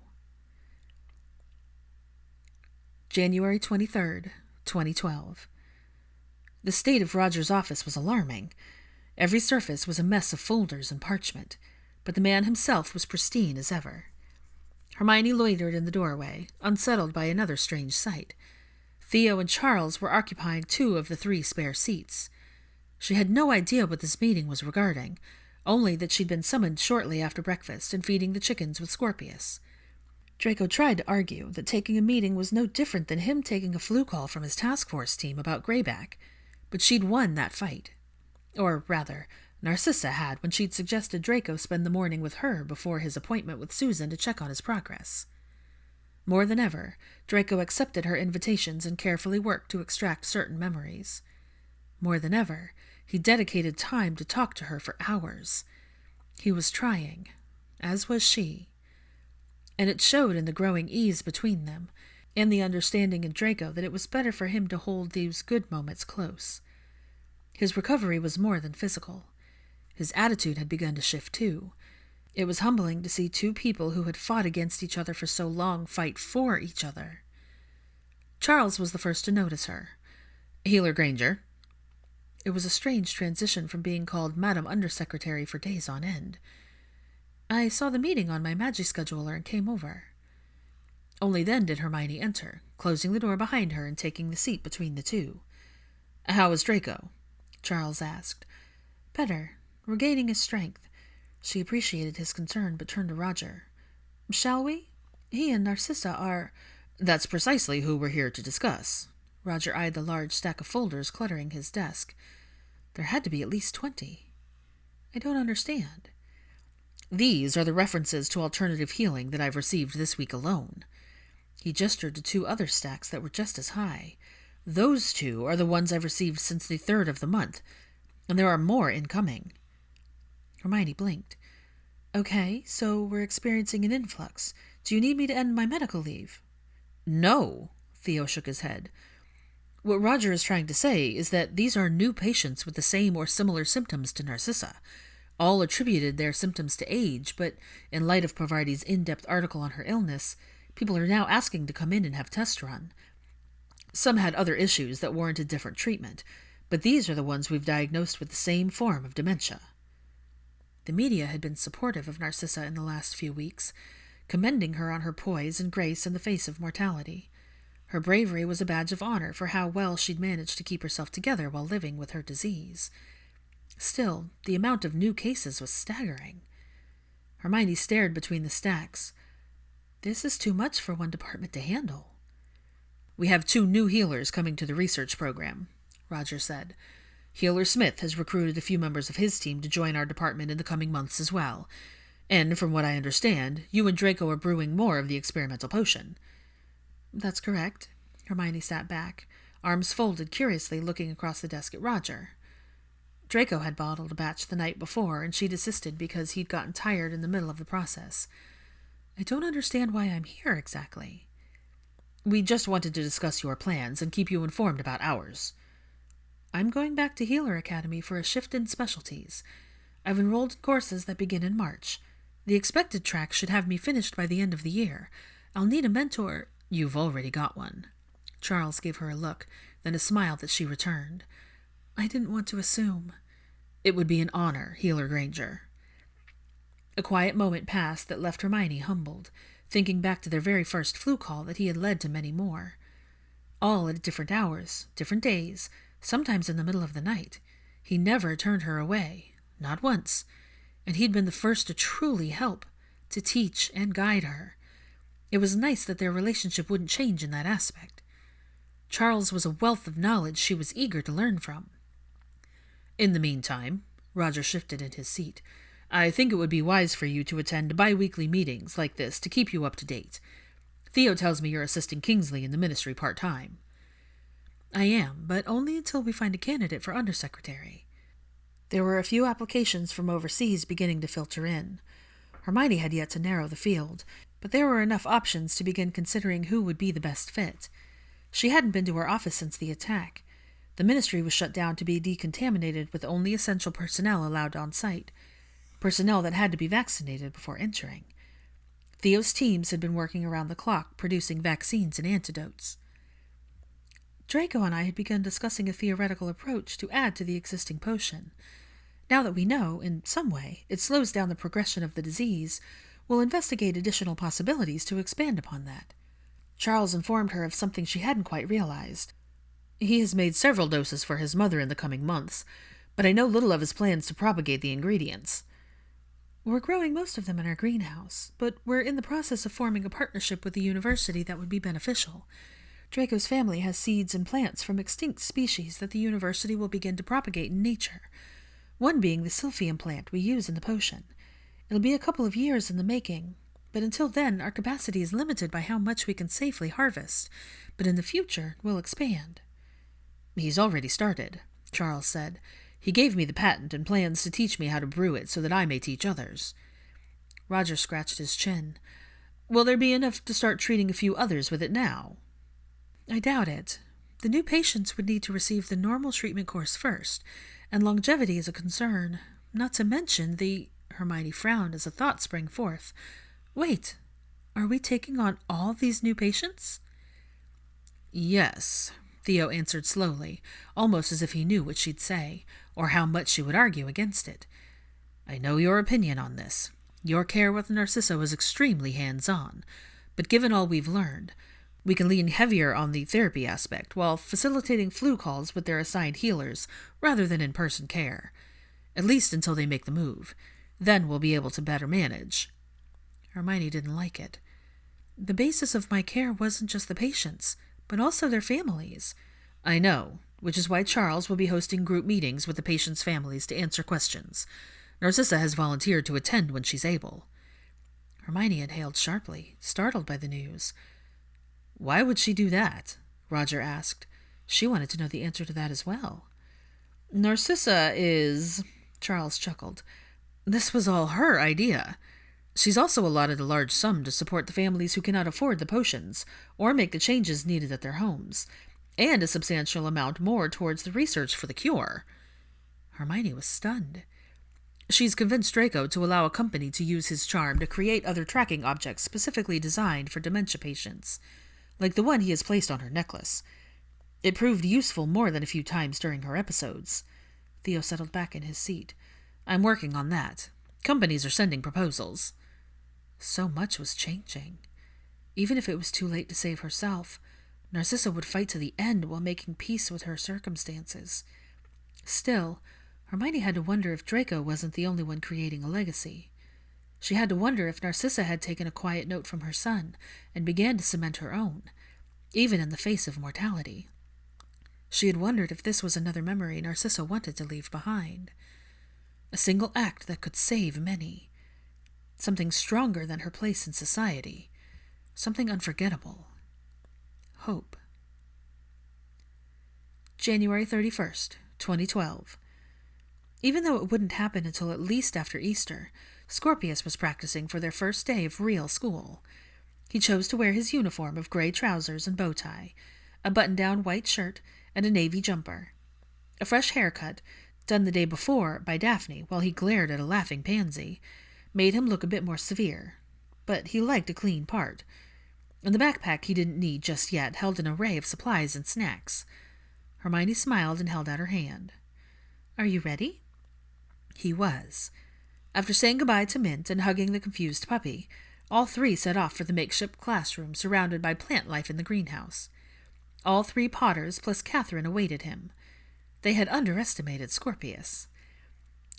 January 23rd, 2012. The state of Roger's office was alarming. Every surface was a mess of folders and parchment, but the man himself was pristine as ever. Hermione loitered in the doorway, unsettled by another strange sight. Theo and Charles were occupying 2 of the 3 spare seats. She had no idea what this meeting was regarding, only that she'd been summoned shortly after breakfast and feeding the chickens with Scorpius. Draco tried to argue that taking a meeting was no different than him taking a flu call from his task force team about Greyback, but she'd won that fight. Or, rather, Narcissa had when she'd suggested Draco spend the morning with her before his appointment with Susan to check on his progress. More than ever, Draco accepted her invitations and carefully worked to extract certain memories. More than ever, he dedicated time to talk to her for hours. He was trying, as was she. And it showed in the growing ease between them, and the understanding in Draco that it was better for him to hold these good moments close. His recovery was more than physical. His attitude had begun to shift too. It was humbling to see 2 people who had fought against each other for so long fight for each other. Charles was the first to notice her. "Healer Granger." It was a strange transition from being called Madam Undersecretary for days on end. "I saw the meeting on my Magischeduler and came over." Only then did Hermione enter, closing the door behind her and taking the seat between the 2. "How is Draco?" Charles asked. "Better, regaining his strength." She appreciated his concern, but turned to Roger. "Shall we? He and Narcissa are—" "That's precisely who we're here to discuss." Roger eyed the large stack of folders cluttering his desk. There had to be at least 20. "I don't understand." "These are the references to alternative healing that I've received this week alone." He gestured to 2 other stacks that were just as high. "Those 2 are the ones I've received since the 3rd of the month, and there are more incoming." Hermione blinked. Okay, so we're experiencing an influx. Do you need me to end my medical leave? No, Theo shook his head. What Roger is trying to say is that these are new patients with the same or similar symptoms to Narcissa. All attributed their symptoms to age, but in light of Provardi's in-depth article on her illness, people are now asking to come in and have tests run. Some had other issues that warranted different treatment, but these are the ones we've diagnosed with the same form of dementia. The media had been supportive of Narcissa in the last few weeks, commending her on her poise and grace in the face of mortality. Her bravery was a badge of honor for how well she'd managed to keep herself together while living with her disease. Still, the amount of new cases was staggering. Hermione stared between the stacks. This is too much for one department to handle. We have 2 new healers coming to the research program, Roger said. Healer Smith has recruited a few members of his team to join our department in the coming months as well. And from what I understand, you and Draco are brewing more of the experimental potion. That's correct. Hermione sat back, arms folded curiously, looking across the desk at Roger. Draco had bottled a batch the night before, and she'd assisted because he'd gotten tired in the middle of the process. I don't understand why I'm here exactly. We just wanted to discuss your plans and keep you informed about ours. I'm going back to Healer Academy for a shift in specialties. I've enrolled in courses that begin in March. The expected track should have me finished by the end of the year. I'll need a mentor. You've already got one. Charles gave her a look, then a smile that she returned. I didn't want to assume. It would be an honor, Healer Granger. A quiet moment passed that left Hermione humbled, thinking back to their very first flu call that he had led to many more. All at different hours, different days, sometimes in the middle of the night. He never turned her away, not once, and he'd been the first to truly help, to teach and guide her. It was nice that their relationship wouldn't change in that aspect. Charles was a wealth of knowledge she was eager to learn from. In the meantime, Roger shifted in his seat, I think it would be wise for you to attend bi-weekly meetings like this to keep you up to date. Theo tells me you're assisting Kingsley in the ministry part-time. I am, but only until we find a candidate for undersecretary. There were a few applications from overseas beginning to filter in. Hermione had yet to narrow the field, but there were enough options to begin considering who would be the best fit. She hadn't been to her office since the attack. The ministry was shut down to be decontaminated with only essential personnel allowed on site, personnel that had to be vaccinated before entering. Theo's teams had been working around the clock producing vaccines and antidotes. Draco and I had begun discussing a theoretical approach to add to the existing potion. Now that we know, in some way, it slows down the progression of the disease, we'll investigate additional possibilities to expand upon that. Charles informed her of something she hadn't quite realized. He has made several doses for his mother in the coming months, but I know little of his plans to propagate the ingredients. We're growing most of them in our greenhouse, but we're in the process of forming a partnership with the university that would be beneficial. Draco's family has seeds and plants from extinct species that the university will begin to propagate in nature, one being the silphium plant we use in the potion. It'll be a couple of years in the making, but until then our capacity is limited by how much we can safely harvest, but in the future we'll expand. He's already started, Charles said. He gave me the patent and plans to teach me how to brew it so that I may teach others. Roger scratched his chin. Will there be enough to start treating a few others with it now? I doubt it. The new patients would need to receive the normal treatment course first, and longevity is a concern, not to mention the... Hermione frowned as a thought sprang forth. Wait, are we taking on all these new patients? Yes, Theo answered slowly, almost as if he knew what she'd say, or how much she would argue against it. I know your opinion on this. Your care with Narcissa was extremely hands-on, but given all we've learned, we can lean heavier on the therapy aspect while facilitating flu calls with their assigned healers rather than in-person care, at least until they make the move. Then we'll be able to better manage. Hermione didn't like it. The basis of my care wasn't just the patients, but also their families. I know, which is why Charles will be hosting group meetings with the patients' families to answer questions. Narcissa has volunteered to attend when she's able. Hermione inhaled sharply, startled by the news. Why would she do that? Roger asked. She wanted to know the answer to that as well. Narcissa is... Charles chuckled. This was all her idea. She's also allotted a large sum to support the families who cannot afford the potions or make the changes needed at their homes, and a substantial amount more towards the research for the cure. Hermione was stunned. She's convinced Draco to allow a company to use his charm to create other tracking objects specifically designed for dementia patients, like the one he has placed on her necklace. It proved useful more than a few times during her episodes. Theo settled back in his seat. I'm working on that. Companies are sending proposals. So much was changing. Even if it was too late to save herself, Narcissa would fight to the end while making peace with her circumstances. Still, Hermione had to wonder if Draco wasn't the only one creating a legacy. She had to wonder if Narcissa had taken a quiet note from her son and began to cement her own, even in the face of mortality. She had wondered if this was another memory Narcissa wanted to leave behind. A single act that could save many. Something stronger than her place in society. Something unforgettable. Hope. January 31st, 2012. Even though it wouldn't happen until at least after Easter, Scorpius was practicing for their first day of real school. He chose to wear his uniform of gray trousers and bow tie, a button-down white shirt, and a navy jumper. A fresh haircut, done the day before by Daphne while he glared at a laughing pansy, made him look a bit more severe, but he liked a clean part. And the backpack he didn't need just yet held an array of supplies and snacks. Hermione smiled and held out her hand. Are you ready? He was. After saying goodbye to Mint and hugging the confused puppy, all three set off for the makeshift classroom surrounded by plant life in the greenhouse. All three Potters plus Catherine awaited him. They had underestimated Scorpius.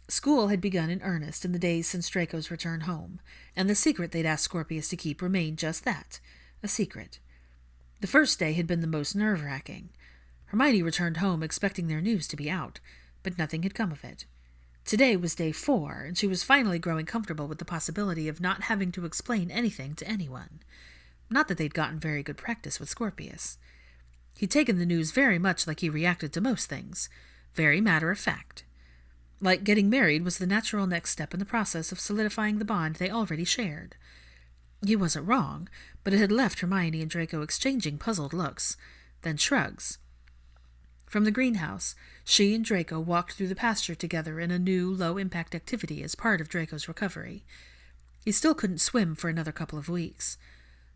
School had begun in earnest in the days since Draco's return home, and the secret they'd asked Scorpius to keep remained just that, a secret. The first day had been the most nerve-wracking. Hermione returned home expecting their news to be out, but nothing had come of it. Today was day 4, and she was finally growing comfortable with the possibility of not having to explain anything to anyone. Not that they'd gotten very good practice with Scorpius. He'd taken the news very much like he reacted to most things, very matter-of-fact. Like getting married was the natural next step in the process of solidifying the bond they already shared. He wasn't wrong, but it had left Hermione and Draco exchanging puzzled looks, then shrugs. From the greenhouse, she and Draco walked through the pasture together in a new, low-impact activity as part of Draco's recovery. He still couldn't swim for another couple of weeks.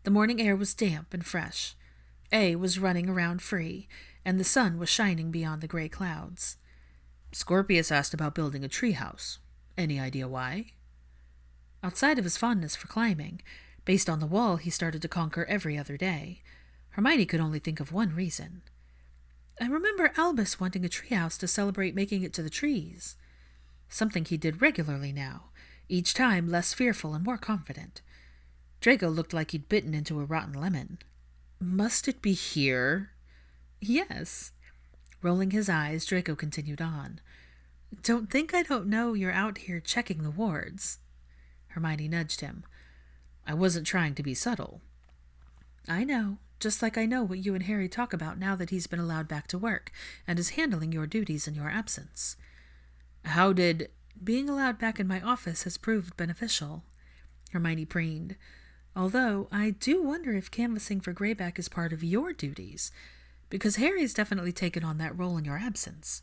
The morning air was damp and fresh. A was running around free, and the sun was shining beyond the gray clouds. Scorpius asked about building a treehouse. Any idea why? Outside of his fondness for climbing, based on the wall he started to conquer every other day, Hermione could only think of one reason. I remember Albus wanting a treehouse to celebrate making it to the trees. Something he did regularly now, each time less fearful and more confident. Draco looked like he'd bitten into a rotten lemon. Must it be here? Yes. Rolling his eyes, Draco continued on. Don't think I don't know you're out here checking the wards. Hermione nudged him. I wasn't trying to be subtle. I know, just like I know what you and Harry talk about now that he's been allowed back to work and is handling your duties in your absence. How did... Being allowed back in my office has proved beneficial, Hermione preened. Although I do wonder if canvassing for Greyback is part of your duties, because Harry's definitely taken on that role in your absence.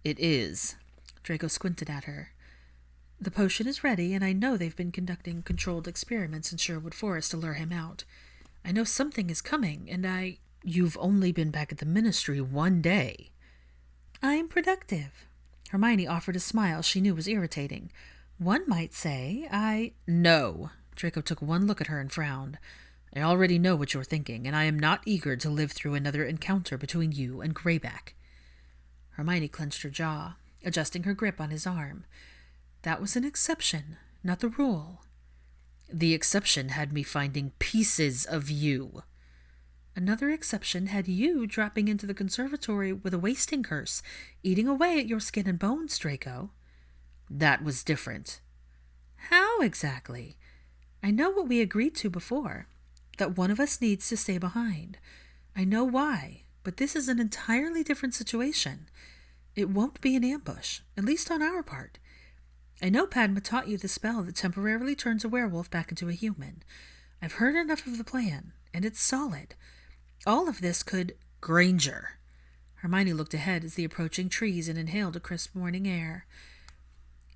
It is. Draco squinted at her. The potion is ready, and I know they've been conducting controlled experiments in Sherwood Forest to lure him out. I know something is coming, and You've only been back at the Ministry 1 day. I'm productive. Hermione offered a smile she knew was irritating. One might say No. Draco took one look at her and frowned. I already know what you're thinking, and I am not eager to live through another encounter between you and Greyback. Hermione clenched her jaw, adjusting her grip on his arm. That was an exception, not the rule. The exception had me finding pieces of you. Another exception had you dropping into the conservatory with a wasting curse, eating away at your skin and bones, Draco. That was different. How exactly? I know what we agreed to before, that one of us needs to stay behind. I know why, but this is an entirely different situation. It won't be an ambush, at least on our part. I know Padma taught you the spell that temporarily turns a werewolf back into a human. I've heard enough of the plan, and it's solid. All of this could— Granger! Hermione looked ahead as the approaching trees and inhaled a crisp morning air.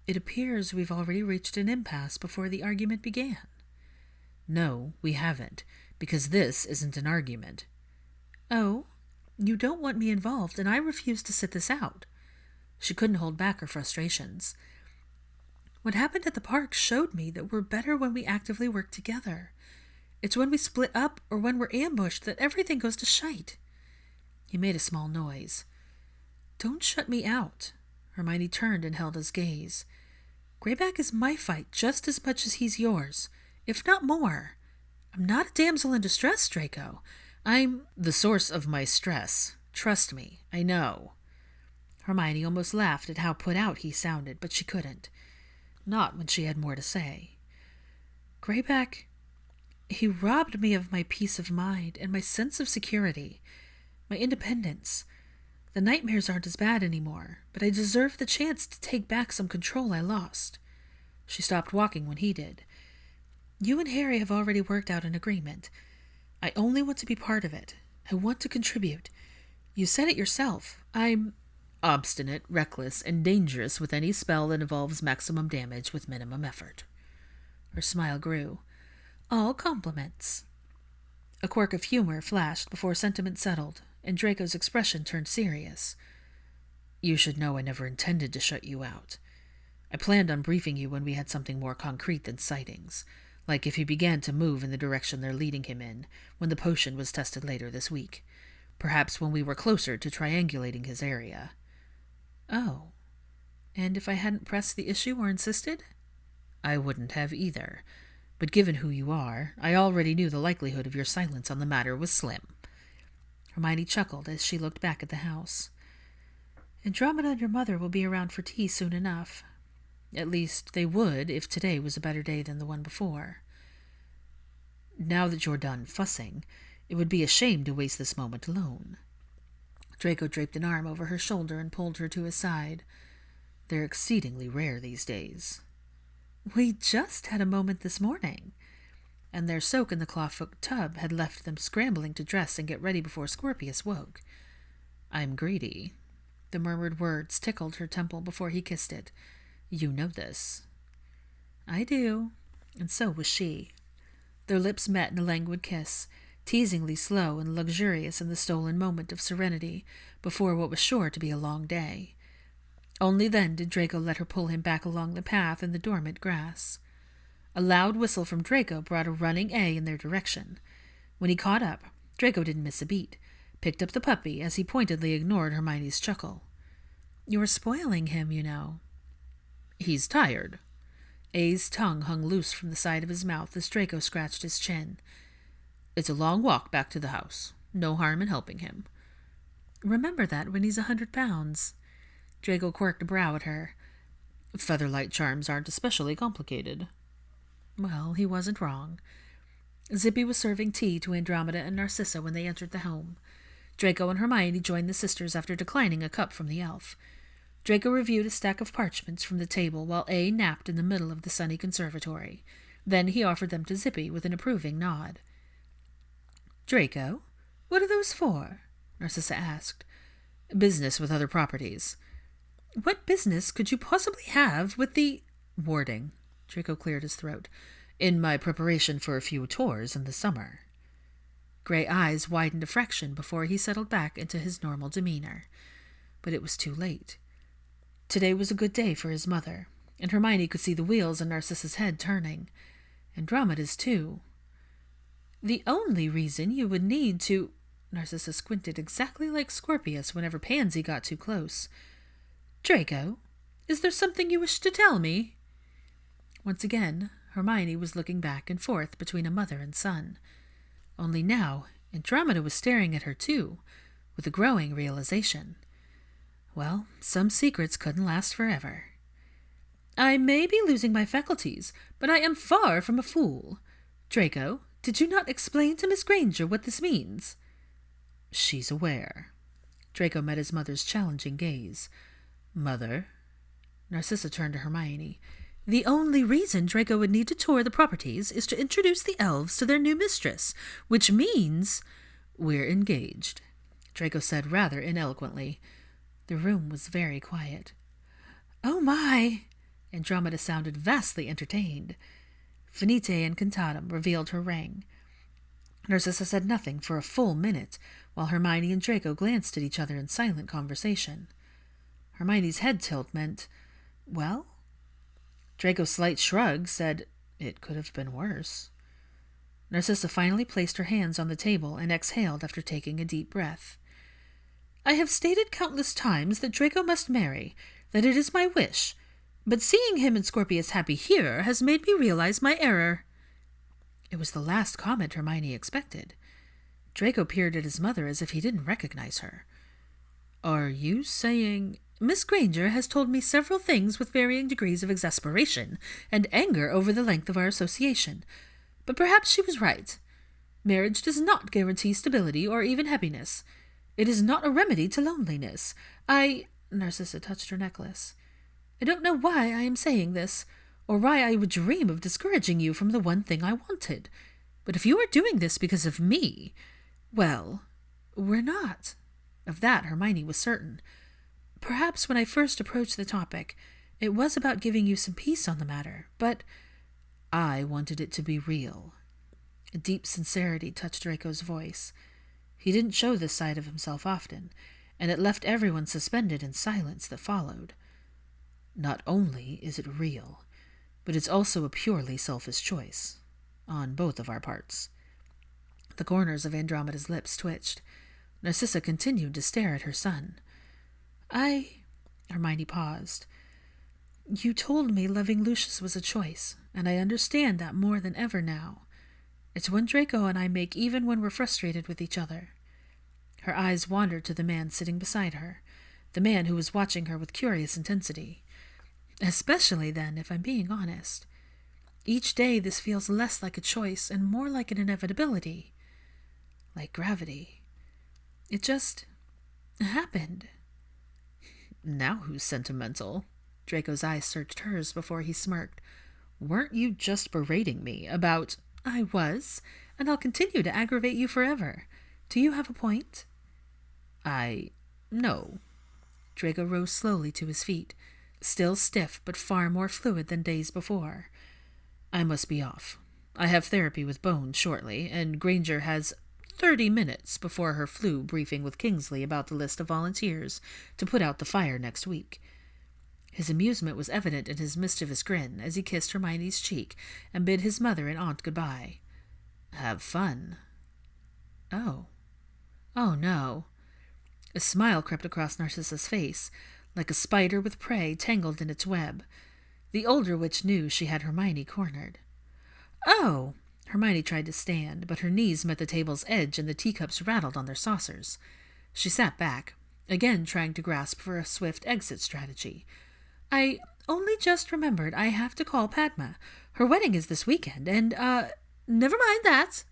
It appears we've already reached an impasse before the argument began. No, we haven't, because this isn't an argument. Oh, you don't want me involved, and I refuse to sit this out. She couldn't hold back her frustrations. What happened at the park showed me that we're better when we actively work together. It's when we split up or when we're ambushed that everything goes to shite. He made a small noise. Don't shut me out. Hermione turned and held his gaze. Greyback is my fight just as much as he's yours, if not more. I'm not a damsel in distress, Draco. I'm the source of my stress. Trust me, I know. Hermione almost laughed at how put out he sounded, but she couldn't. Not when she had more to say. Greyback, he robbed me of my peace of mind and my sense of security, my independence. The nightmares aren't as bad anymore, but I deserve the chance to take back some control I lost. She stopped walking when he did. You and Harry have already worked out an agreement. I only want to be part of it. I want to contribute. You said it yourself. I'm obstinate, reckless, and dangerous with any spell that involves maximum damage with minimum effort. Her smile grew. All compliments. A quirk of humor flashed before sentiment settled, and Draco's expression turned serious. You should know I never intended to shut you out. I planned on briefing you when we had something more concrete than sightings, like if he began to move in the direction they're leading him in when the potion was tested later this week. Perhaps when we were closer to triangulating his area. Oh. And if I hadn't pressed the issue or insisted? I wouldn't have either. But given who you are, I already knew the likelihood of your silence on the matter was slim. Hermione chuckled as she looked back at the house. Andromeda and your mother will be around for tea soon enough. At least they would if today was a better day than the one before. Now that you're done fussing, it would be a shame to waste this moment alone. Draco draped an arm over her shoulder and pulled her to his side. They're exceedingly rare these days. We just had a moment this morning. And their soak in the clawfoot tub had left them scrambling to dress and get ready before Scorpius woke. I'm greedy. The murmured words tickled her temple before he kissed it. You know this. I do, and so was she. Their lips met in a languid kiss, teasingly slow and luxurious in the stolen moment of serenity before what was sure to be a long day. Only then did Draco let her pull him back along the path in the dormant grass. A loud whistle from Draco brought a running A in their direction. When he caught up, Draco didn't miss a beat, picked up the puppy as he pointedly ignored Hermione's chuckle. You're spoiling him, you know. He's tired. A's tongue hung loose from the side of his mouth as Draco scratched his chin. It's a long walk back to the house. No harm in helping him. Remember that when he's 100 pounds. Draco quirked a brow at her. Featherlight charms aren't especially complicated. Well, he wasn't wrong. Zippy was serving tea to Andromeda and Narcissa when they entered the home. Draco and Hermione joined the sisters after declining a cup from the elf. Draco reviewed a stack of parchments from the table while A napped in the middle of the sunny conservatory. Then he offered them to Zippy with an approving nod. Draco, what are those for? Narcissa asked. Business with other properties. What business could you possibly have with the— Warding. Draco cleared his throat. In my preparation for a few tours in the summer. Gray eyes widened a fraction before he settled back into his normal demeanor. But it was too late. Today was a good day for his mother, and Hermione could see the wheels in Narcissa's head turning. Andromeda's, too. The only reason you would need to— Narcissa squinted exactly like Scorpius whenever Pansy got too close. Draco, is there something you wish to tell me? Once again, Hermione was looking back and forth between a mother and son. Only now, Andromeda was staring at her too, with a growing realization. Well, some secrets couldn't last forever. I may be losing my faculties, but I am far from a fool. Draco, did you not explain to Miss Granger what this means? She's aware. Draco met his mother's challenging gaze. Mother? Narcissa turned to Hermione. The only reason Draco would need to tour the properties is to introduce the elves to their new mistress, which means we're engaged, Draco said rather ineloquently. The room was very quiet. Oh my! Andromeda sounded vastly entertained. Finite Incantatem revealed her ring. Narcissa said nothing for a full minute, while Hermione and Draco glanced at each other in silent conversation. Hermione's head tilt meant, well? Draco's slight shrug said it could have been worse. Narcissa finally placed her hands on the table and exhaled after taking a deep breath. I have stated countless times that Draco must marry, that it is my wish, but seeing him and Scorpius happy here has made me realize my error. It was the last comment Hermione expected. Draco peered at his mother as if he didn't recognize her. Are you saying... Miss Granger has told me several things with varying degrees of exasperation and anger over the length of our association, but perhaps she was right. Marriage does not guarantee stability or even happiness. It is not a remedy to loneliness. Narcissa touched her necklace. I don't know why I am saying this, or why I would dream of discouraging you from the one thing I wanted. But if you are doing this because of me, well, we're not. Of that Hermione was certain. Perhaps when I first approached the topic, it was about giving you some peace on the matter, but I wanted it to be real. A deep sincerity touched Draco's voice. He didn't show this side of himself often, and it left everyone suspended in silence that followed. Not only is it real, but it's also a purely selfish choice, on both of our parts. The corners of Andromeda's lips twitched. Narcissa continued to stare at her son. Hermione paused. You told me loving Lucius was a choice, and I understand that more than ever now. It's one Draco and I make even when we're frustrated with each other. Her eyes wandered to the man sitting beside her, the man who was watching her with curious intensity. Especially then, if I'm being honest. Each day this feels less like a choice and more like an inevitability. Like gravity. It just happened. Now who's sentimental? Draco's eyes searched hers before he smirked. Weren't you just berating me about... I was, and I'll continue to aggravate you forever. Do you have a point? No. Draco rose slowly to his feet, still stiff but far more fluid than days before. I must be off. I have therapy with Bones shortly, and Granger has 30 minutes before her flu briefing with Kingsley about the list of volunteers to put out the fire next week. His amusement was evident in his mischievous grin as he kissed Hermione's cheek and bid his mother and aunt goodbye. Have fun. Oh no. A smile crept across Narcissa's face, like a spider with prey tangled in its web. The older witch knew she had Hermione cornered. Oh! Hermione tried to stand, but her knees met the table's edge and the teacups rattled on their saucers. She sat back, again trying to grasp for a swift exit strategy. I only just remembered I have to call Padma. Her wedding is this weekend, and, never mind that.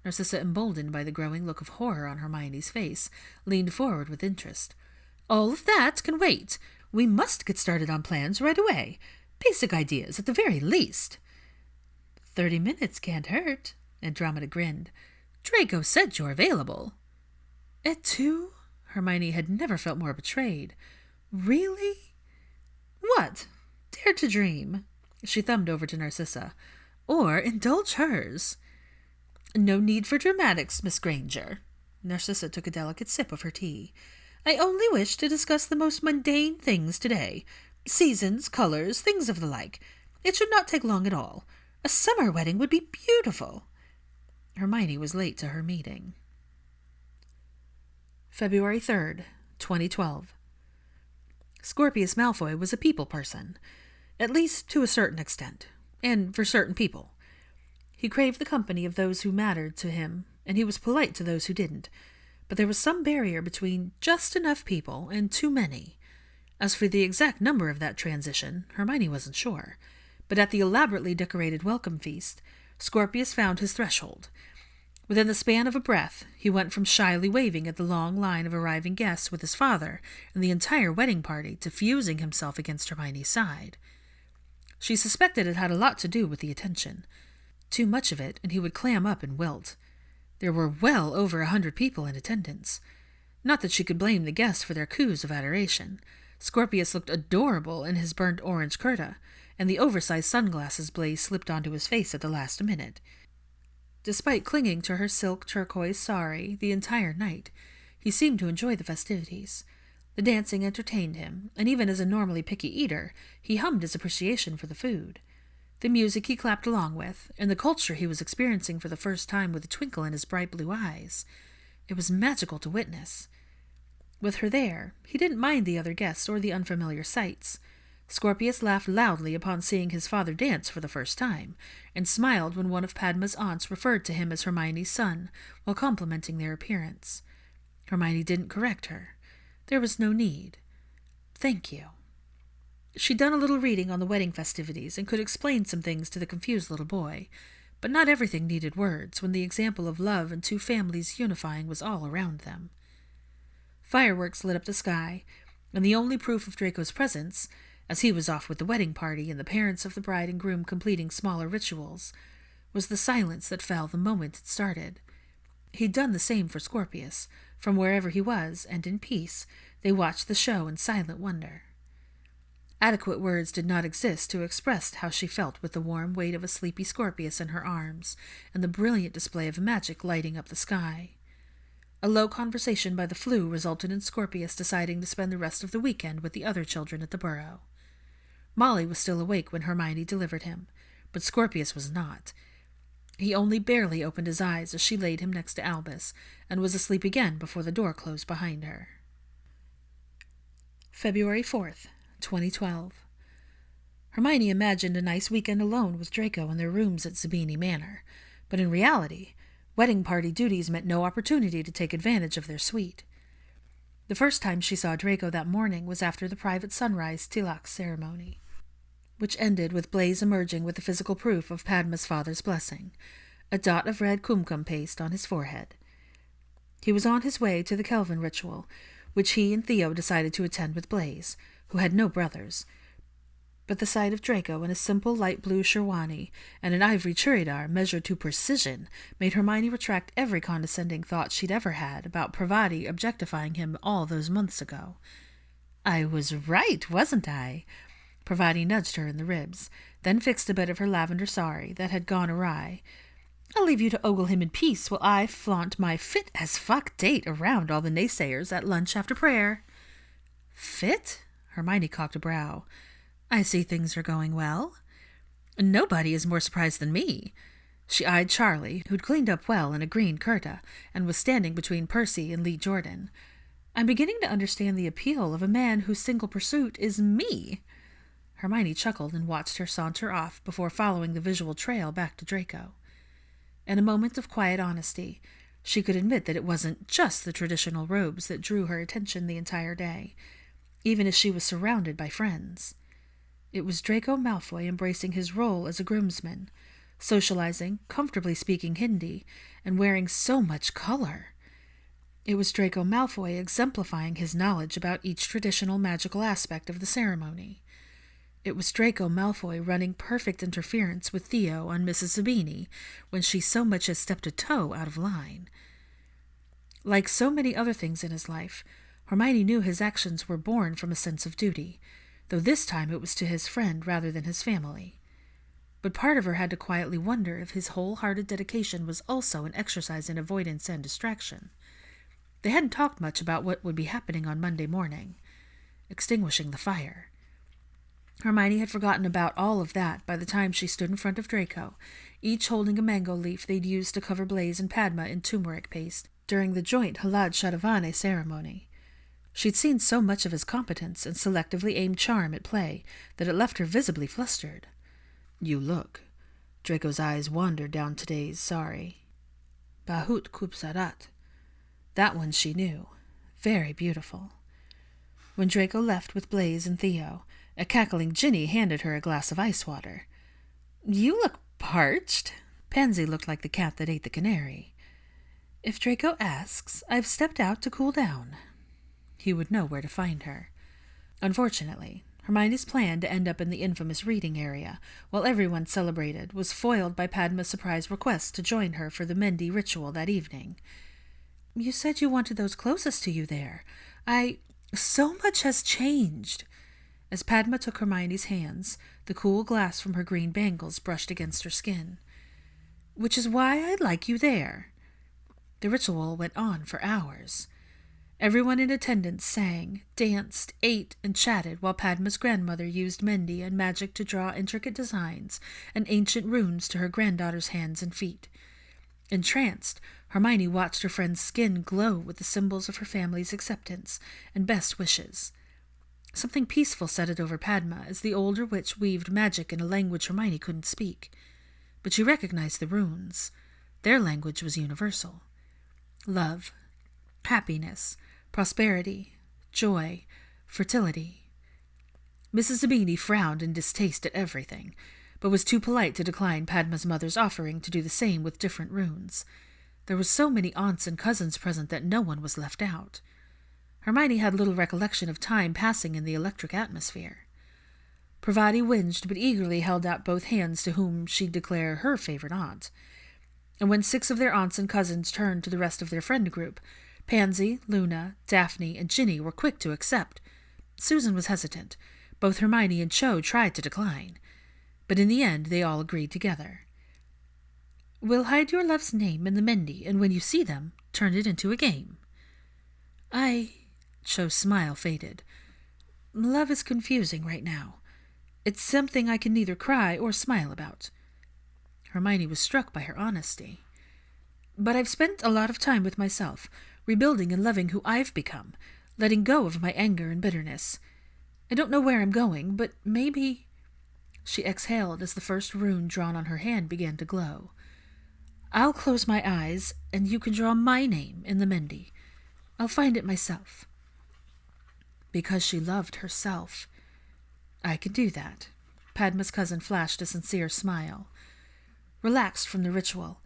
Narcissa, emboldened by the growing look of horror on Hermione's face, leaned forward with interest. All of that can wait. We must get started on plans right away. Basic ideas, at the very least. 30 minutes can't hurt, Andromeda grinned. Draco said you're available. At 2? Hermione had never felt more betrayed. Really? What? Dare to dream. She thumbed over to Narcissa. Or indulge hers. No need for dramatics, Miss Granger. Narcissa took a delicate sip of her tea. I only wish to discuss the most mundane things today. Seasons, colors, things of the like. It should not take long at all. A summer wedding would be beautiful. Hermione was late to her meeting. February 3rd, 2012. Scorpius Malfoy was a people person, at least to a certain extent, and for certain people. He craved the company of those who mattered to him, and he was polite to those who didn't, but there was some barrier between just enough people and too many. As for the exact number of that transition, Hermione wasn't sure. But at the elaborately decorated welcome feast, Scorpius found his threshold. Within the span of a breath, he went from shyly waving at the long line of arriving guests with his father and the entire wedding party to fusing himself against Hermione's side. She suspected it had a lot to do with the attention. Too much of it, and he would clam up and wilt. There were well over 100 people in attendance. Not that she could blame the guests for their coos of adoration. Scorpius looked adorable in his burnt orange kurta, and the oversized sunglasses Blaise slipped onto his face at the last minute. Despite clinging to her silk turquoise sari the entire night, he seemed to enjoy the festivities. The dancing entertained him, and even as a normally picky eater, he hummed his appreciation for the food. The music he clapped along with, and the culture he was experiencing for the first time with a twinkle in his bright blue eyes. It was magical to witness. With her there, he didn't mind the other guests or the unfamiliar sights. Scorpius laughed loudly upon seeing his father dance for the first time, and smiled when one of Padma's aunts referred to him as Hermione's son, while complimenting their appearance. Hermione didn't correct her. There was no need. Thank you. She'd done a little reading on the wedding festivities and could explain some things to the confused little boy, but not everything needed words when the example of love and two families unifying was all around them. Fireworks lit up the sky, and the only proof of Draco's presence, as he was off with the wedding party and the parents of the bride and groom completing smaller rituals, was the silence that fell the moment it started. He'd done the same for Scorpius. From wherever he was, and in peace, they watched the show in silent wonder. Adequate words did not exist to express how she felt with the warm weight of a sleepy Scorpius in her arms, and the brilliant display of magic lighting up the sky. A low conversation by the flue resulted in Scorpius deciding to spend the rest of the weekend with the other children at the burrow. Molly was still awake when Hermione delivered him, but Scorpius was not. He only barely opened his eyes as she laid him next to Albus, and was asleep again before the door closed behind her. February 4th, 2012. Hermione imagined a nice weekend alone with Draco in their rooms at Zabini Manor, but in reality, wedding party duties meant no opportunity to take advantage of their suite. The first time she saw Draco that morning was after the private sunrise tilak ceremony, which ended with Blaise emerging with the physical proof of Padma's father's blessing, a dot of red kumkum paste on his forehead. He was on his way to the Kelvin ritual, which he and Theo decided to attend with Blaise, who had no brothers. But the sight of Draco in a simple light blue sherwani and an ivory churidar measured to precision made Hermione retract every condescending thought she'd ever had about Pravati objectifying him all those months ago. "I was right, wasn't I?" Pravati nudged her in the ribs, then fixed a bit of her lavender sari that had gone awry. "I'll leave you to ogle him in peace while I flaunt my fit-as-fuck date around all the naysayers at lunch after prayer." "Fit?" Hermione cocked a brow. "I see things are going well." "Nobody is more surprised than me." She eyed Charlie, who'd cleaned up well in a green kurta, and was standing between Percy and Lee Jordan. "I'm beginning to understand the appeal of a man whose single pursuit is me." Hermione chuckled and watched her saunter off before following the visual trail back to Draco. In a moment of quiet honesty, she could admit that it wasn't just the traditional robes that drew her attention the entire day, even as she was surrounded by friends. It was Draco Malfoy embracing his role as a groomsman, socializing, comfortably speaking Hindi, and wearing so much color. It was Draco Malfoy exemplifying his knowledge about each traditional magical aspect of the ceremony. It was Draco Malfoy running perfect interference with Theo on Mrs. Zabini when she so much as stepped a toe out of line. Like so many other things in his life, Hermione knew his actions were born from a sense of duty, though this time it was to his friend rather than his family. But part of her had to quietly wonder if his wholehearted dedication was also an exercise in avoidance and distraction. They hadn't talked much about what would be happening on Monday morning. Extinguishing the fire. Hermione had forgotten about all of that by the time she stood in front of Draco, each holding a mango leaf they'd used to cover Blaise and Padma in turmeric paste during the joint Halad Shadavane ceremony. She'd seen so much of his competence and selectively aimed charm at play that it left her visibly flustered. "You look." Draco's eyes wandered down today's sari. "Bahut Khubsarat." That one she knew. Very beautiful. When Draco left with Blaise and Theo, a cackling Ginny handed her a glass of ice water. "You look parched." Pansy looked like the cat that ate the canary. If Draco asks, I've stepped out to cool down. He would know where to find her. Unfortunately, Hermione's plan to end up in the infamous reading area, while everyone celebrated, was foiled by Padma's surprise request to join her for the Mendy ritual that evening. You said you wanted those closest to you there. So much has changed. As Padma took Hermione's hands, the cool glass from her green bangles brushed against her skin. Which is why I like you there. The ritual went on for hours. Everyone in attendance sang, danced, ate, and chatted while Padma's grandmother used Mendy and magic to draw intricate designs and ancient runes to her granddaughter's hands and feet. Entranced, Hermione watched her friend's skin glow with the symbols of her family's acceptance and best wishes. Something peaceful settled over Padma as the older witch weaved magic in a language Hermione couldn't speak. But she recognized the runes. Their language was universal. Love, happiness, prosperity, joy, fertility. Mrs. Zabini frowned in distaste at everything, but was too polite to decline Padma's mother's offering to do the same with different runes. There were so many aunts and cousins present that no one was left out. Hermione had little recollection of time passing in the electric atmosphere. Parvati whinged but eagerly held out both hands to whom she'd declare her favorite aunt. And when 6 of their aunts and cousins turned to the rest of their friend group, Pansy, Luna, Daphne, and Ginny were quick to accept. Susan was hesitant. Both Hermione and Cho tried to decline. But in the end, they all agreed together. We'll hide your love's name in the Mendy, and when you see them, turn it into a game. Cho's smile faded. Love is confusing right now. It's something I can neither cry or smile about. Hermione was struck by her honesty. But I've spent a lot of time with myself, rebuilding and loving who I've become, letting go of my anger and bitterness. I don't know where I'm going, but maybe... She exhaled as the first rune drawn on her hand began to glow. I'll close my eyes, and you can draw my name in the Mendy. I'll find it myself. Because she loved herself. I can do that. Padma's cousin flashed a sincere smile. Relaxed from the ritual,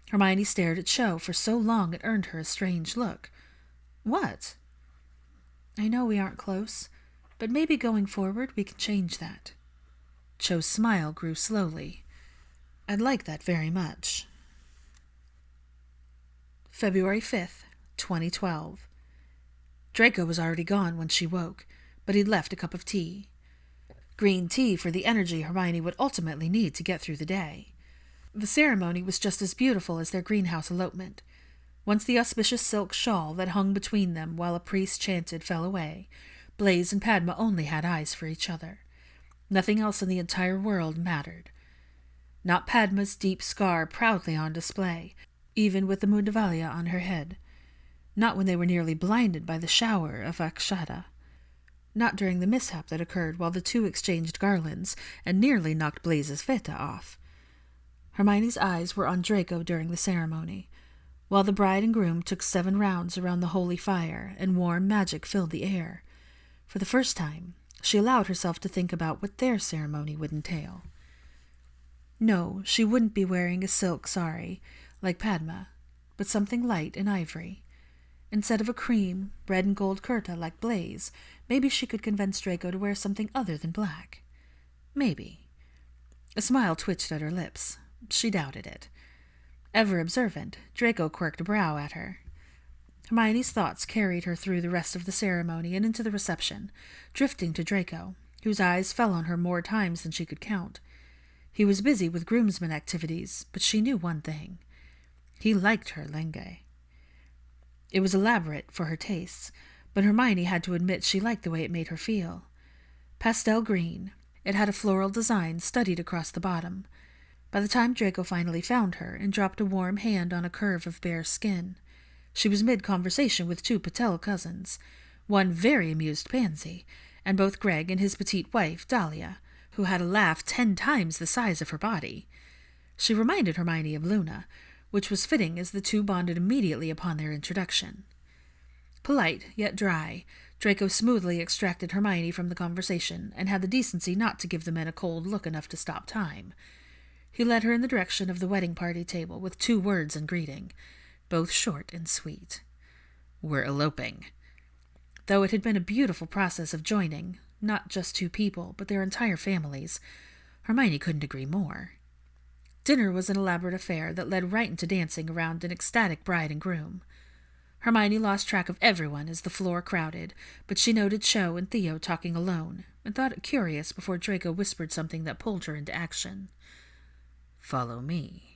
Hermione stared at Cho for so long it earned her a strange look. What? I know we aren't close, but maybe going forward we can change that. Cho's smile grew slowly. I'd like that very much. February 5th, 2012. Draco was already gone when she woke, but he'd left a cup of tea. Green tea for the energy Hermione would ultimately need to get through the day. The ceremony was just as beautiful as their greenhouse elopement. Once the auspicious silk shawl that hung between them while a priest chanted fell away, Blaise and Padma only had eyes for each other. Nothing else in the entire world mattered. Not Padma's deep scar proudly on display, even with the Mundavalia on her head. Not when they were nearly blinded by the shower of Akshata. Not during the mishap that occurred while the two exchanged garlands and nearly knocked Blaise's feta off. Hermione's eyes were on Draco during the ceremony, while the bride and groom took 7 rounds around the holy fire and warm magic filled the air. For the first time, she allowed herself to think about what their ceremony would entail. No, she wouldn't be wearing a silk sari, like Padma, but something light and ivory. Instead of a cream, red and gold kurta like Blaise, maybe she could convince Draco to wear something other than black. Maybe. A smile twitched at her lips. She doubted it. Ever observant, Draco quirked a brow at her. Hermione's thoughts carried her through the rest of the ceremony and into the reception, drifting to Draco, whose eyes fell on her more times than she could count. He was busy with groomsmen activities, but she knew one thing. He liked her lenge. It was elaborate for her tastes, but Hermione had to admit she liked the way it made her feel. Pastel green, it had a floral design studied across the bottom. By the time Draco finally found her and dropped a warm hand on a curve of bare skin, she was mid-conversation with 2 Patel cousins, one very amused Pansy, and both Greg and his petite wife, Dahlia, who had a laugh 10 times the size of her body. She reminded Hermione of Luna, which was fitting as the two bonded immediately upon their introduction. Polite, yet dry, Draco smoothly extracted Hermione from the conversation and had the decency not to give the men a cold look enough to stop time. He led her in the direction of the wedding party table with 2 words in greeting. both short and sweet. We're eloping. Though it had been a beautiful process of joining, not just two people, but their entire families, Hermione couldn't agree more. Dinner was an elaborate affair that led right into dancing around an ecstatic bride and groom. Hermione lost track of everyone as the floor crowded, but she noted Cho and Theo talking alone, and thought it curious before Draco whispered something that pulled her into action. Follow me.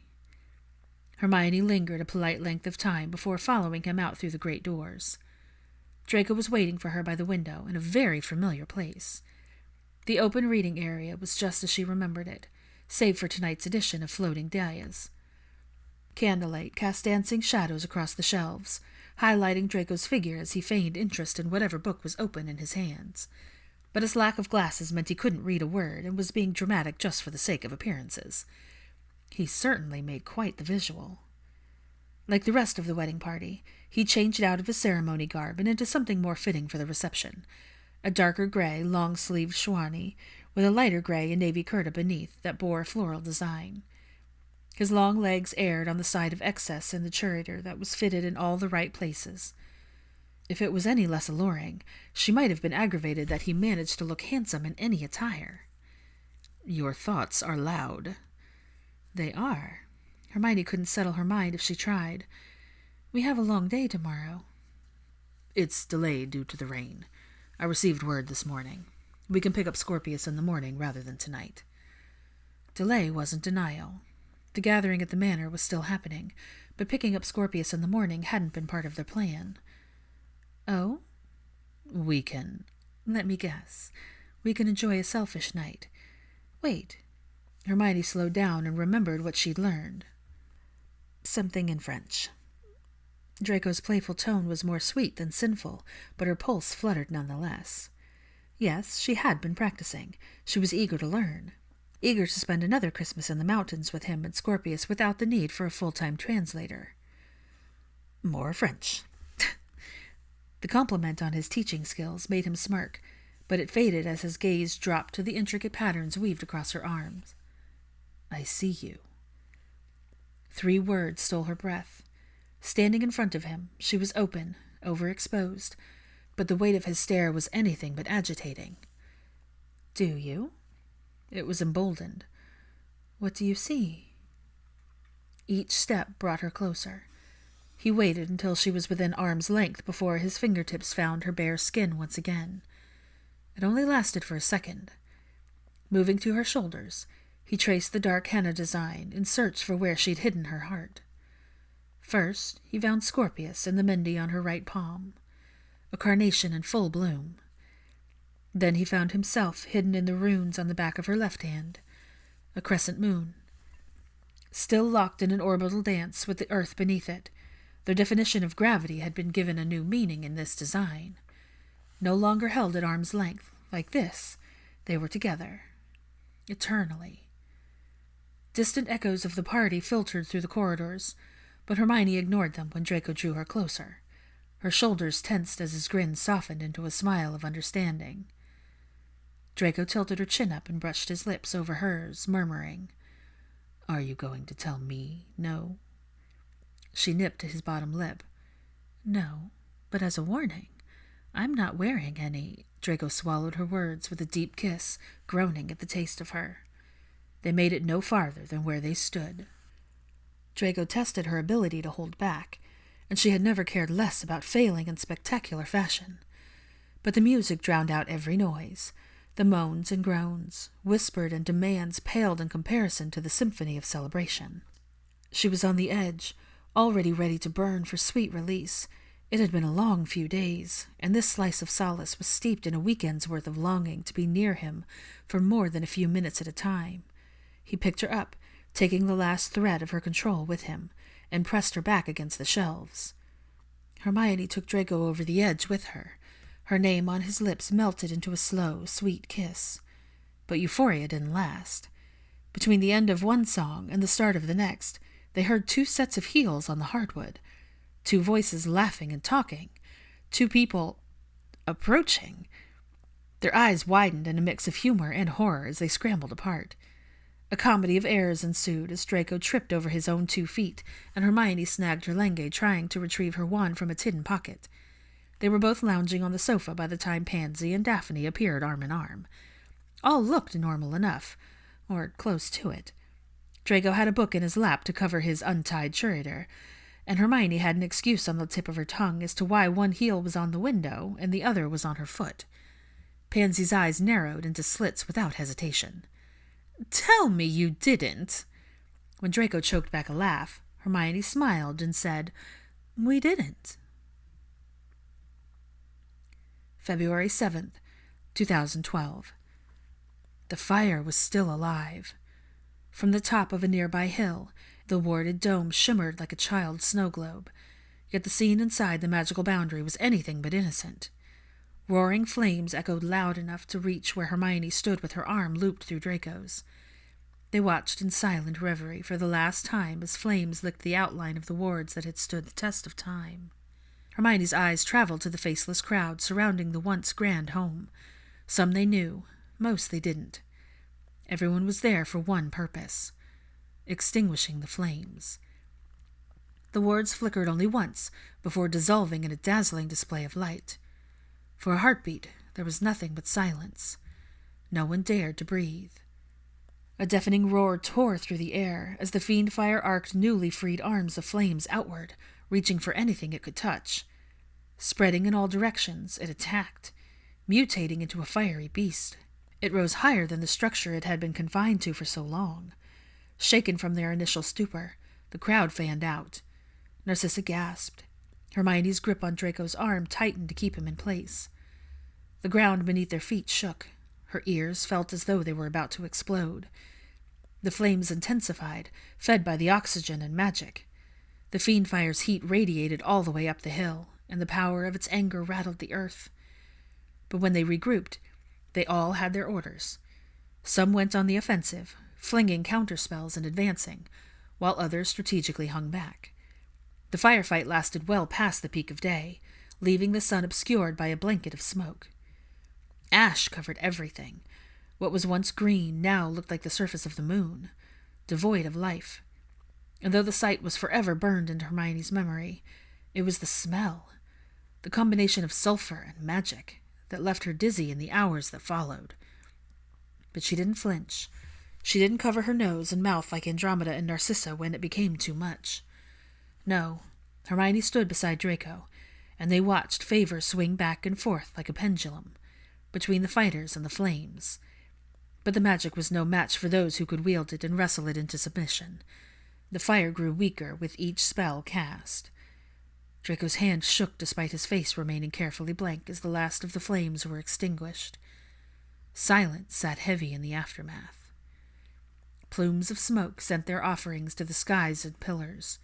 Hermione lingered a polite length of time before following him out through the great doors. Draco was waiting for her by the window in a very familiar place. The open reading area was just as she remembered it, save for tonight's edition of floating dahlias. Candlelight cast dancing shadows across the shelves, highlighting Draco's figure as he feigned interest in whatever book was open in his hands. But his lack of glasses meant he couldn't read a word and was being dramatic just for the sake of appearances. He certainly made quite the visual. Like the rest of the wedding party, he changed out of his ceremony garb and into something more fitting for the reception, a darker gray, long-sleeved chewani with a lighter gray and navy kurta beneath that bore a floral design. His long legs aired on the side of excess in the churator that was fitted in all the right places. If it was any less alluring, she might have been aggravated that he managed to look handsome in any attire. Your thoughts are loud. They are. Hermione couldn't settle her mind if she tried. We have a long day tomorrow. It's delayed due to the rain. I received word this morning. We can pick up Scorpius in the morning rather than tonight. Delay wasn't denial. The gathering at the manor was still happening, but picking up Scorpius in the morning hadn't been part of their plan. Oh? We can... Let me guess. We can enjoy a selfish night. Wait. Hermione slowed down and remembered what she'd learned. Something in French. Draco's playful tone was more sweet than sinful, but her pulse fluttered nonetheless. Yes, she had been practicing. She was eager to learn. Eager to spend another Christmas in the mountains with him and Scorpius without the need for a full-time translator. More French. The compliment on his teaching skills made him smirk, but it faded as his gaze dropped to the intricate patterns weaved across her arms. I see you. 3 words stole her breath. Standing in front of him, she was open, overexposed, but the weight of his stare was anything but agitating. Do you? It was emboldened. What do you see? Each step brought her closer. He waited until she was within arm's length before his fingertips found her bare skin once again. It only lasted for a second. Moving to her shoulders, he traced the dark henna design in search for where she'd hidden her heart. First, he found Scorpius in the mehndi on her right palm, a carnation in full bloom. Then he found himself hidden in the runes on the back of her left hand, a crescent moon. Still locked in an orbital dance with the earth beneath it, their definition of gravity had been given a new meaning in this design. No longer held at arm's length, like this, they were together, eternally. Distant echoes of the party filtered through the corridors, but Hermione ignored them when Draco drew her closer. Her shoulders tensed as his grin softened into a smile of understanding. Draco tilted her chin up and brushed his lips over hers, murmuring, Are you going to tell me no? She nipped at his bottom lip. No, but as a warning, I'm not wearing any. Draco swallowed her words with a deep kiss, groaning at the taste of her. They made it no farther than where they stood. Draco tested her ability to hold back, and she had never cared less about failing in spectacular fashion. But the music drowned out every noise. The moans and groans, whispered and demands paled in comparison to the symphony of celebration. She was on the edge, already ready to burn for sweet release. It had been a long few days, and this slice of solace was steeped in a weekend's worth of longing to be near him for more than a few minutes at a time. He picked her up, taking the last thread of her control with him, and pressed her back against the shelves. Hermione took Draco over the edge with her. Her name on his lips melted into a slow, sweet kiss. But euphoria didn't last. Between the end of one song and the start of the next, they heard 2 sets of heels on the hardwood, 2 voices laughing and talking, 2 people approaching. Their eyes widened in a mix of humor and horror as they scrambled apart. A comedy of errors ensued as Draco tripped over his own 2 feet, and Hermione snagged her Lenge trying to retrieve her wand from its hidden pocket. They were both lounging on the sofa by the time Pansy and Daphne appeared arm in arm. All looked normal enough, or close to it. Draco had a book in his lap to cover his untied curator, and Hermione had an excuse on the tip of her tongue as to why one heel was on the window and the other was on her foot. Pansy's eyes narrowed into slits without hesitation. "Tell me you didn't!" When Draco choked back a laugh, Hermione smiled and said, "We didn't." February 7th, 2012. The fire was still alive. From the top of a nearby hill, the warded dome shimmered like a child's snow globe, yet the scene inside the magical boundary was anything but innocent. Roaring flames echoed loud enough to reach where Hermione stood with her arm looped through Draco's. They watched in silent reverie for the last time as flames licked the outline of the wards that had stood the test of time. Hermione's eyes traveled to the faceless crowd surrounding the once grand home. Some they knew, most they didn't. Everyone was there for one purpose: extinguishing the flames. The wards flickered only once before dissolving in a dazzling display of light. For a heartbeat, there was nothing but silence. No one dared to breathe. A deafening roar tore through the air as the fiend fire arced newly freed arms of flames outward, reaching for anything it could touch. Spreading in all directions, it attacked, mutating into a fiery beast. It rose higher than the structure it had been confined to for so long. Shaken from their initial stupor, the crowd fanned out. Narcissa gasped. Hermione's grip on Draco's arm tightened to keep him in place. The ground beneath their feet shook. Her ears felt as though they were about to explode. The flames intensified, fed by the oxygen and magic. The fiend fire's heat radiated all the way up the hill, and the power of its anger rattled the earth. But when they regrouped, they all had their orders. Some went on the offensive, flinging counterspells and advancing, while others strategically hung back. The firefight lasted well past the peak of day, leaving the sun obscured by a blanket of smoke. Ash covered everything. What was once green now looked like the surface of the moon, devoid of life. And though the sight was forever burned into Hermione's memory, it was the smell, the combination of sulfur and magic, that left her dizzy in the hours that followed. But she didn't flinch. She didn't cover her nose and mouth like Andromeda and Narcissa when it became too much. No, Hermione stood beside Draco, and they watched favor swing back and forth like a pendulum, between the fighters and the flames. But the magic was no match for those who could wield it and wrestle it into submission. The fire grew weaker with each spell cast. Draco's hand shook despite his face remaining carefully blank as the last of the flames were extinguished. Silence sat heavy in the aftermath. Plumes of smoke sent their offerings to the skies and pillars.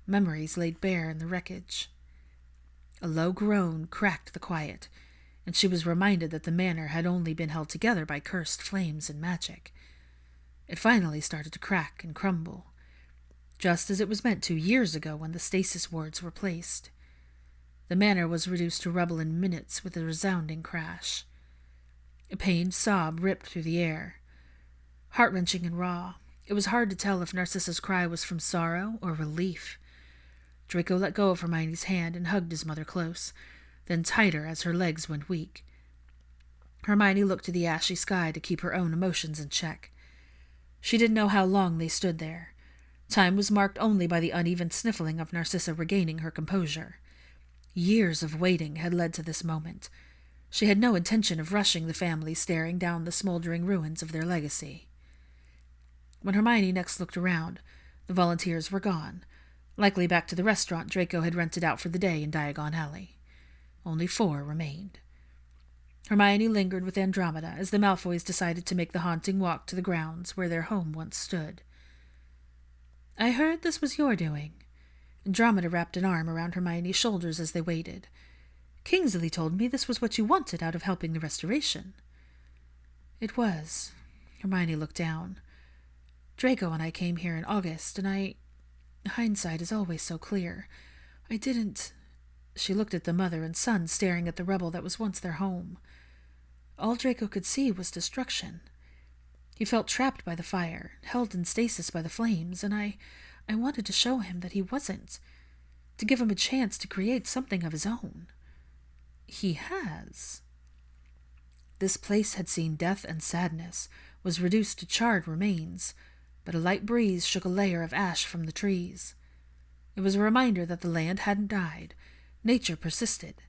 Memories laid bare in the wreckage. A low groan cracked the quiet, and she was reminded that the manor had only been held together by cursed flames and magic. It finally started to crack and crumble, just as it was meant to years ago when the stasis wards were placed. The manor was reduced to rubble in minutes with a resounding crash. A pained sob ripped through the air. Heart-wrenching and raw, it was hard to tell if Narcissa's cry was from sorrow or relief. Draco let go of Hermione's hand and hugged his mother close, then tighter as her legs went weak. Hermione looked to the ashy sky to keep her own emotions in check. She didn't know how long they stood there. Time was marked only by the uneven sniffling of Narcissa regaining her composure. Years of waiting had led to this moment. She had no intention of rushing the family staring down the smoldering ruins of their legacy. When Hermione next looked around, the volunteers were gone, likely back to the restaurant Draco had rented out for the day in Diagon Alley. Only 4 remained. Hermione lingered with Andromeda as the Malfoys decided to make the haunting walk to the grounds where their home once stood. "I heard this was your doing." Andromeda wrapped an arm around Hermione's shoulders as they waited. "Kingsley told me this was what you wanted out of helping the restoration." "It was." Hermione looked down. "Draco and I came here in August, and hindsight is always so clear. I didn't—" She looked at the mother and son staring at the rubble that was once their home. All Draco could see was destruction. He felt trapped by the fire, held in stasis by the flames, and I wanted to show him that he wasn't, to give him a chance to create something of his own. He has. This place had seen death and sadness, was reduced to charred remains, but a light breeze shook a layer of ash from the trees. It was a reminder that the land hadn't died. Nature persisted.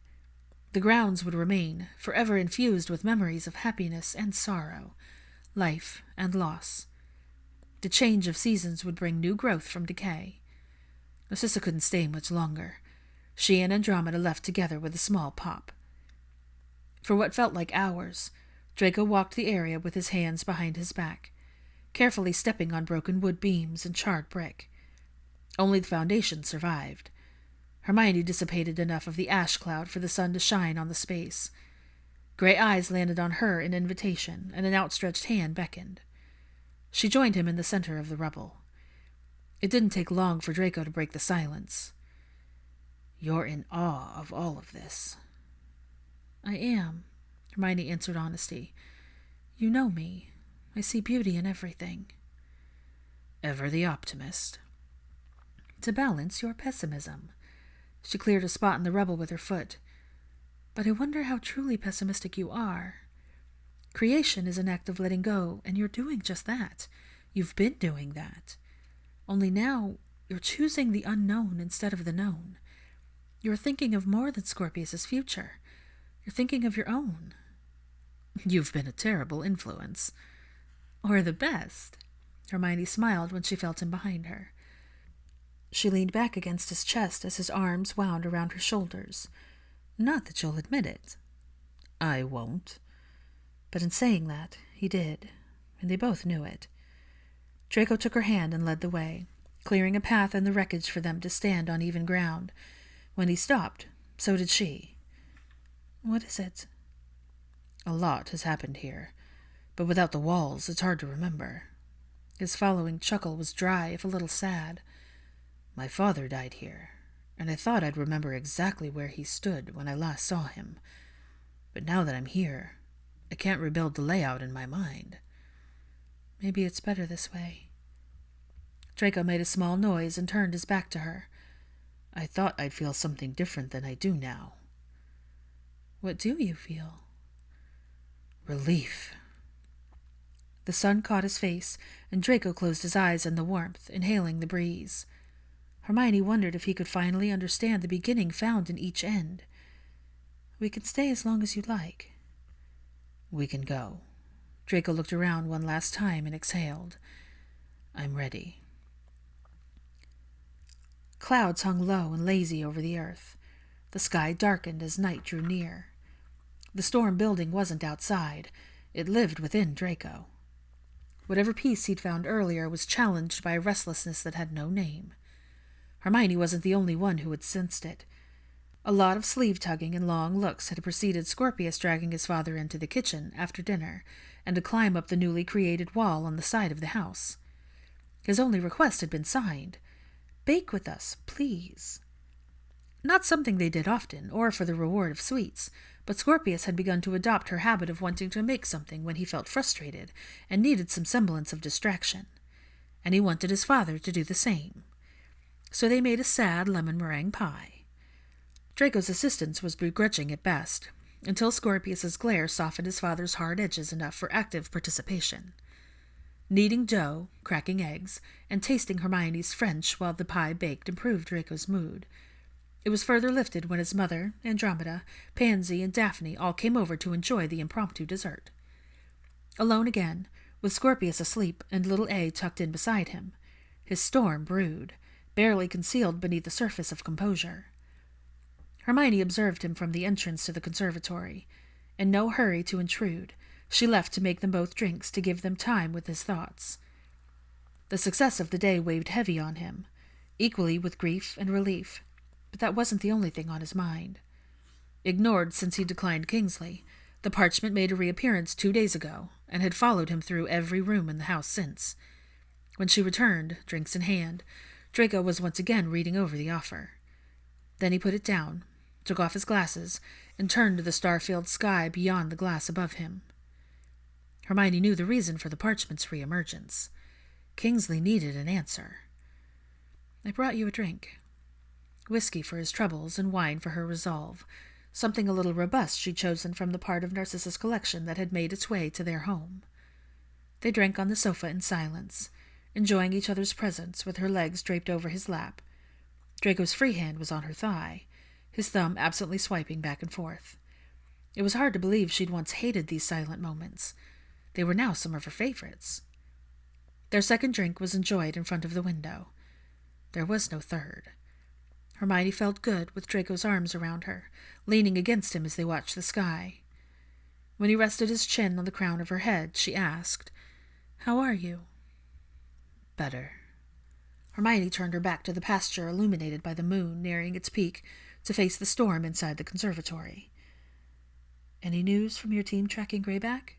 The grounds would remain, forever infused with memories of happiness and sorrow, life and loss. The change of seasons would bring new growth from decay. Narcissa couldn't stay much longer. She and Andromeda left together with a small pop. For what felt like hours, Draco walked the area with his hands behind his back, carefully stepping on broken wood beams and charred brick. Only the foundation survived. Hermione dissipated enough of the ash cloud for the sun to shine on the space. Gray eyes landed on her in invitation, and an outstretched hand beckoned. She joined him in the center of the rubble. It didn't take long for Draco to break the silence. "You're in awe of all of this." "I am," Hermione answered honesty. "You know me. I see beauty in everything." "Ever the optimist." "To balance your pessimism." She cleared a spot in the rubble with her foot. "But I wonder how truly pessimistic you are. Creation is an act of letting go, and you're doing just that. You've been doing that. Only now you're choosing the unknown instead of the known. You're thinking of more than Scorpius's future. You're thinking of your own." "You've been a terrible influence." "Or the best." Hermione smiled when she felt him behind her. She leaned back against his chest as his arms wound around her shoulders. "Not that you'll admit it." "I won't." But in saying that, he did, and they both knew it. Draco took her hand and led the way, clearing a path in the wreckage for them to stand on even ground. When he stopped, so did she. "What is it?" "A lot has happened here, but without the walls, it's hard to remember." His following chuckle was dry, if a little sad. "My father died here, and I thought I'd remember exactly where he stood when I last saw him. But now that I'm here, I can't rebuild the layout in my mind." "Maybe it's better this way." Draco made a small noise and turned his back to her. "I thought I'd feel something different than I do now." "What do you feel?" "Relief." The sun caught his face, and Draco closed his eyes in the warmth, inhaling the breeze. Hermione wondered if he could finally understand the beginning found in each end. "We can stay as long as you'd like." "We can go." Draco looked around one last time and exhaled. "I'm ready." Clouds hung low and lazy over the earth. The sky darkened as night drew near. The storm building wasn't outside. It lived within Draco. Whatever peace he'd found earlier was challenged by a restlessness that had no name. Hermione wasn't the only one who had sensed it. A lot of sleeve-tugging and long looks had preceded Scorpius dragging his father into the kitchen after dinner and to climb up the newly created wall on the side of the house. His only request had been signed. "Bake with us, please." Not something they did often, or for the reward of sweets, but Scorpius had begun to adopt her habit of wanting to make something when he felt frustrated and needed some semblance of distraction, and he wanted his father to do the same. So they made a sad lemon meringue pie. Draco's assistance was begrudging at best, until Scorpius's glare softened his father's hard edges enough for active participation. Kneading dough, cracking eggs, and tasting Hermione's French while the pie baked improved Draco's mood. It was further lifted when his mother, Andromeda, Pansy, and Daphne all came over to enjoy the impromptu dessert. Alone again, with Scorpius asleep and little A tucked in beside him, his storm brewed, barely concealed beneath the surface of composure. Hermione observed him from the entrance to the conservatory. In no hurry to intrude, she left to make them both drinks to give them time with his thoughts. The success of the day weighed heavy on him, equally with grief and relief, but that wasn't the only thing on his mind. Ignored since he declined Kingsley, the parchment made a reappearance 2 days ago, and had followed him through every room in the house since. When she returned, drinks in hand, Draco was once again reading over the offer. Then he put it down, took off his glasses, and turned to the star-filled sky beyond the glass above him. Hermione knew the reason for the parchment's re-emergence. Kingsley needed an answer. I brought you a drink. Whiskey for his troubles and wine for her resolve, something a little robust she'd chosen from the part of Narcissa's collection that had made its way to their home. They drank on the sofa in silence, enjoying each other's presence with her legs draped over his lap. Draco's free hand was on her thigh, his thumb absently swiping back and forth. It was hard to believe she'd once hated these silent moments. They were now some of her favorites. Their second drink was enjoyed in front of the window. There was no third. Hermione felt good with Draco's arms around her, leaning against him as they watched the sky. When he rested his chin on the crown of her head, she asked, "How are you?" "Better." Hermione turned her back to the pasture illuminated by the moon nearing its peak to face the storm inside the conservatory. "Any news from your team tracking Greyback?"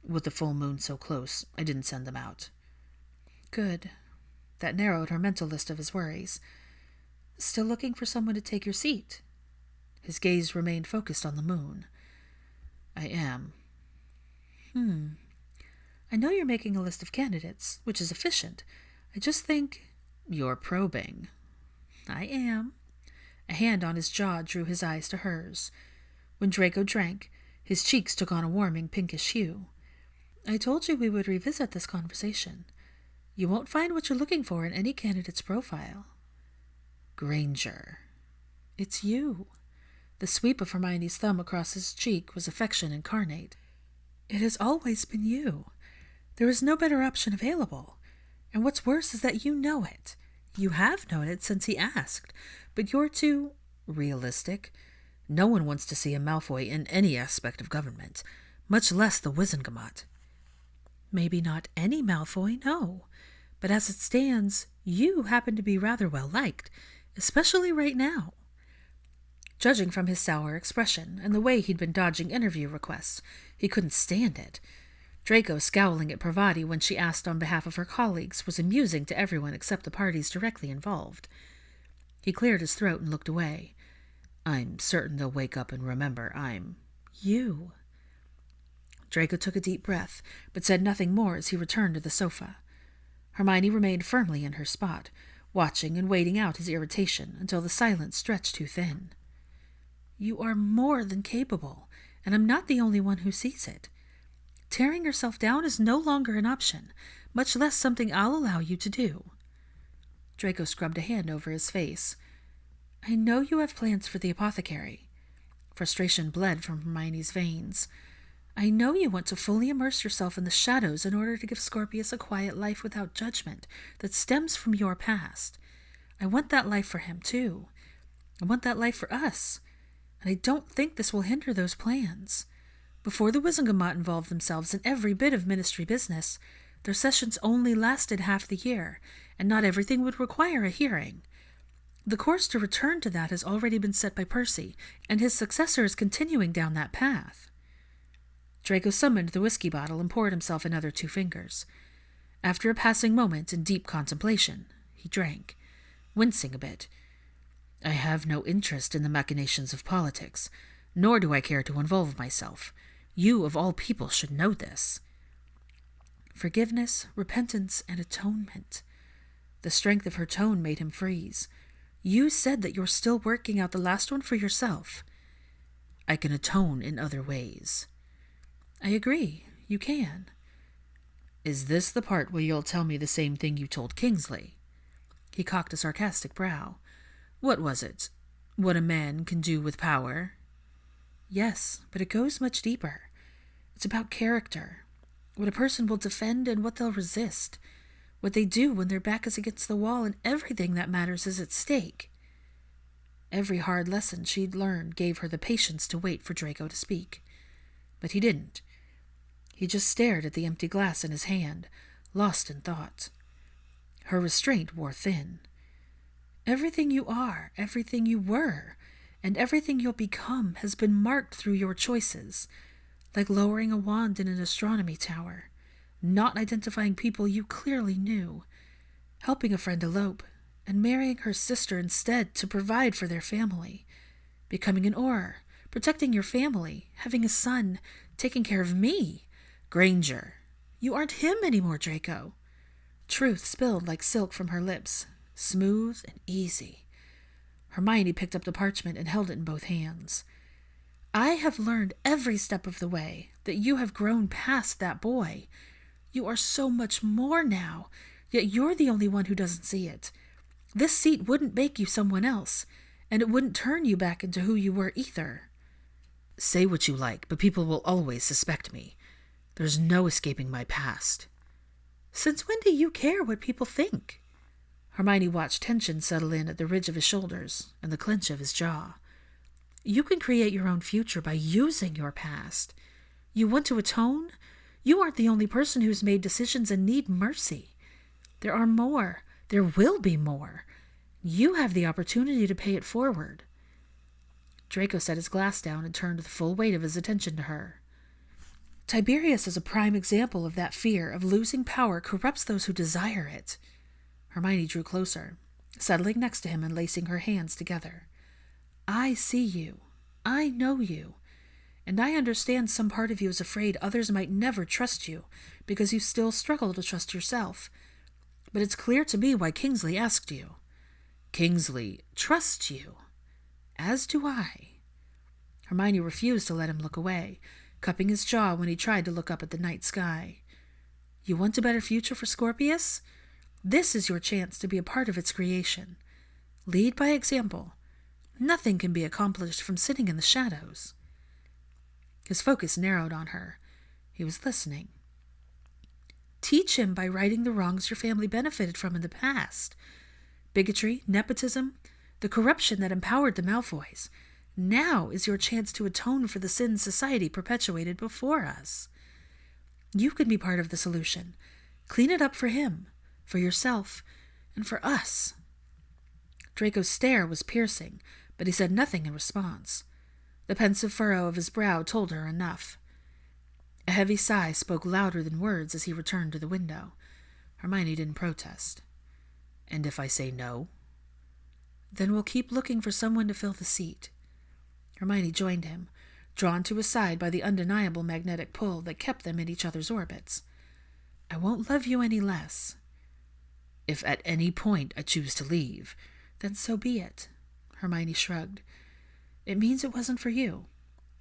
"With the full moon so close, I didn't send them out." "Good." That narrowed her mental list of his worries. "Still looking for someone to take your seat?" His gaze remained focused on the moon. "I am." I know you're making a list of candidates, which is efficient. I just think—" "You're probing." "I am." A hand on his jaw drew his eyes to hers. When Draco drank, his cheeks took on a warming pinkish hue. "I told you we would revisit this conversation. You won't find what you're looking for in any candidate's profile." "Granger." "It's you." The sweep of Hermione's thumb across his cheek was affection incarnate. "It has always been you. There is no better option available. And what's worse is that you know it. You have known it since he asked, but you're too realistic. No one wants to see a Malfoy in any aspect of government, much less the Wizengamot." "Maybe not any Malfoy, no. But as it stands, you happen to be rather well liked, especially right now." Judging from his sour expression and the way he'd been dodging interview requests, he couldn't stand it. Draco scowling at Parvati when she asked on behalf of her colleagues was amusing to everyone except the parties directly involved. He cleared his throat and looked away. "I'm certain they'll wake up and remember I'm—" "You." Draco took a deep breath, but said nothing more as he returned to the sofa. Hermione remained firmly in her spot, watching and waiting out his irritation until the silence stretched too thin. "You are more than capable, and I'm not the only one who sees it. Tearing yourself down is no longer an option, much less something I'll allow you to do." Draco scrubbed a hand over his face. "I know you have plans for the apothecary." Frustration bled from Hermione's veins. "I know you want to fully immerse yourself in the shadows in order to give Scorpius a quiet life without judgment that stems from your past. I want that life for him, too. I want that life for us. And I don't think this will hinder those plans. Before the Wizengamot involved themselves in every bit of ministry business, their sessions only lasted half the year, and not everything would require a hearing. The course to return to that has already been set by Percy, and his successor is continuing down that path." Draco summoned the whiskey bottle and poured himself another 2 fingers. After a passing moment in deep contemplation, he drank, wincing a bit. "I have no interest in the machinations of politics, nor do I care to involve myself. You, of all people, should know this." Forgiveness, repentance, and atonement. The strength of her tone made him freeze. "You said that you're still working out the last one for yourself." "I can atone in other ways." "I agree. You can." "Is this the part where you'll tell me the same thing you told Kingsley?" He cocked a sarcastic brow. "What was it? What a man can do with power?" "Yes, but it goes much deeper. It's about character. What a person will defend and what they'll resist. What they do when their back is against the wall and everything that matters is at stake." Every hard lesson she'd learned gave her the patience to wait for Draco to speak. But he didn't. He just stared at the empty glass in his hand, lost in thought. Her restraint wore thin. "Everything you are, everything you were, and everything you'll become has been marked through your choices, like lowering a wand in an astronomy tower, not identifying people you clearly knew, helping a friend elope, and marrying her sister instead to provide for their family, becoming an Auror, protecting your family, having a son, taking care of me, Granger. You aren't him anymore, Draco. Truth spilled like silk from her lips, smooth and easy. Hermione picked up the parchment and held it in both hands. I have learned every step of the way that you have grown past that boy. You are so much more now, yet you're the only one who doesn't see it. This seat wouldn't make you someone else, and it wouldn't turn you back into who you were either. Say what you like, but people will always suspect me. There's no escaping my past. Since when do you care what people think? Hermione watched tension settle in at the ridge of his shoulders and the clench of his jaw. You can create your own future by using your past. You want to atone? You aren't the only person who's made decisions and need mercy. There are more. There will be more. You have the opportunity to pay it forward. Draco set his glass down and turned the full weight of his attention to her. Tiberius is a prime example of that fear of losing power corrupts those who desire it. Hermione drew closer, settling next to him and lacing her hands together. I see you. I know you. And I understand some part of you is afraid others might never trust you because you still struggle to trust yourself. But it's clear to me why Kingsley asked you. Kingsley trusts you. As do I. Hermione refused to let him look away, cupping his jaw when he tried to look up at the night sky. You want a better future for Scorpius? This is your chance to be a part of its creation. Lead by example. Nothing can be accomplished from sitting in the shadows. His focus narrowed on her. He was listening. Teach him by righting the wrongs your family benefited from in the past. Bigotry, nepotism, the corruption that empowered the Malfoys. Now is your chance to atone for the sins society perpetuated before us. You can be part of the solution. Clean it up for him, for yourself, and for us. Draco's stare was piercing, but he said nothing in response. The pensive furrow of his brow told her enough. A heavy sigh spoke louder than words as he returned to the window. Hermione didn't protest. And if I say no? Then we'll keep looking for someone to fill the seat. Hermione joined him, drawn to his side by the undeniable magnetic pull that kept them in each other's orbits. I won't love you any less. If at any point I choose to leave, then so be it. Hermione shrugged. It means it wasn't for you.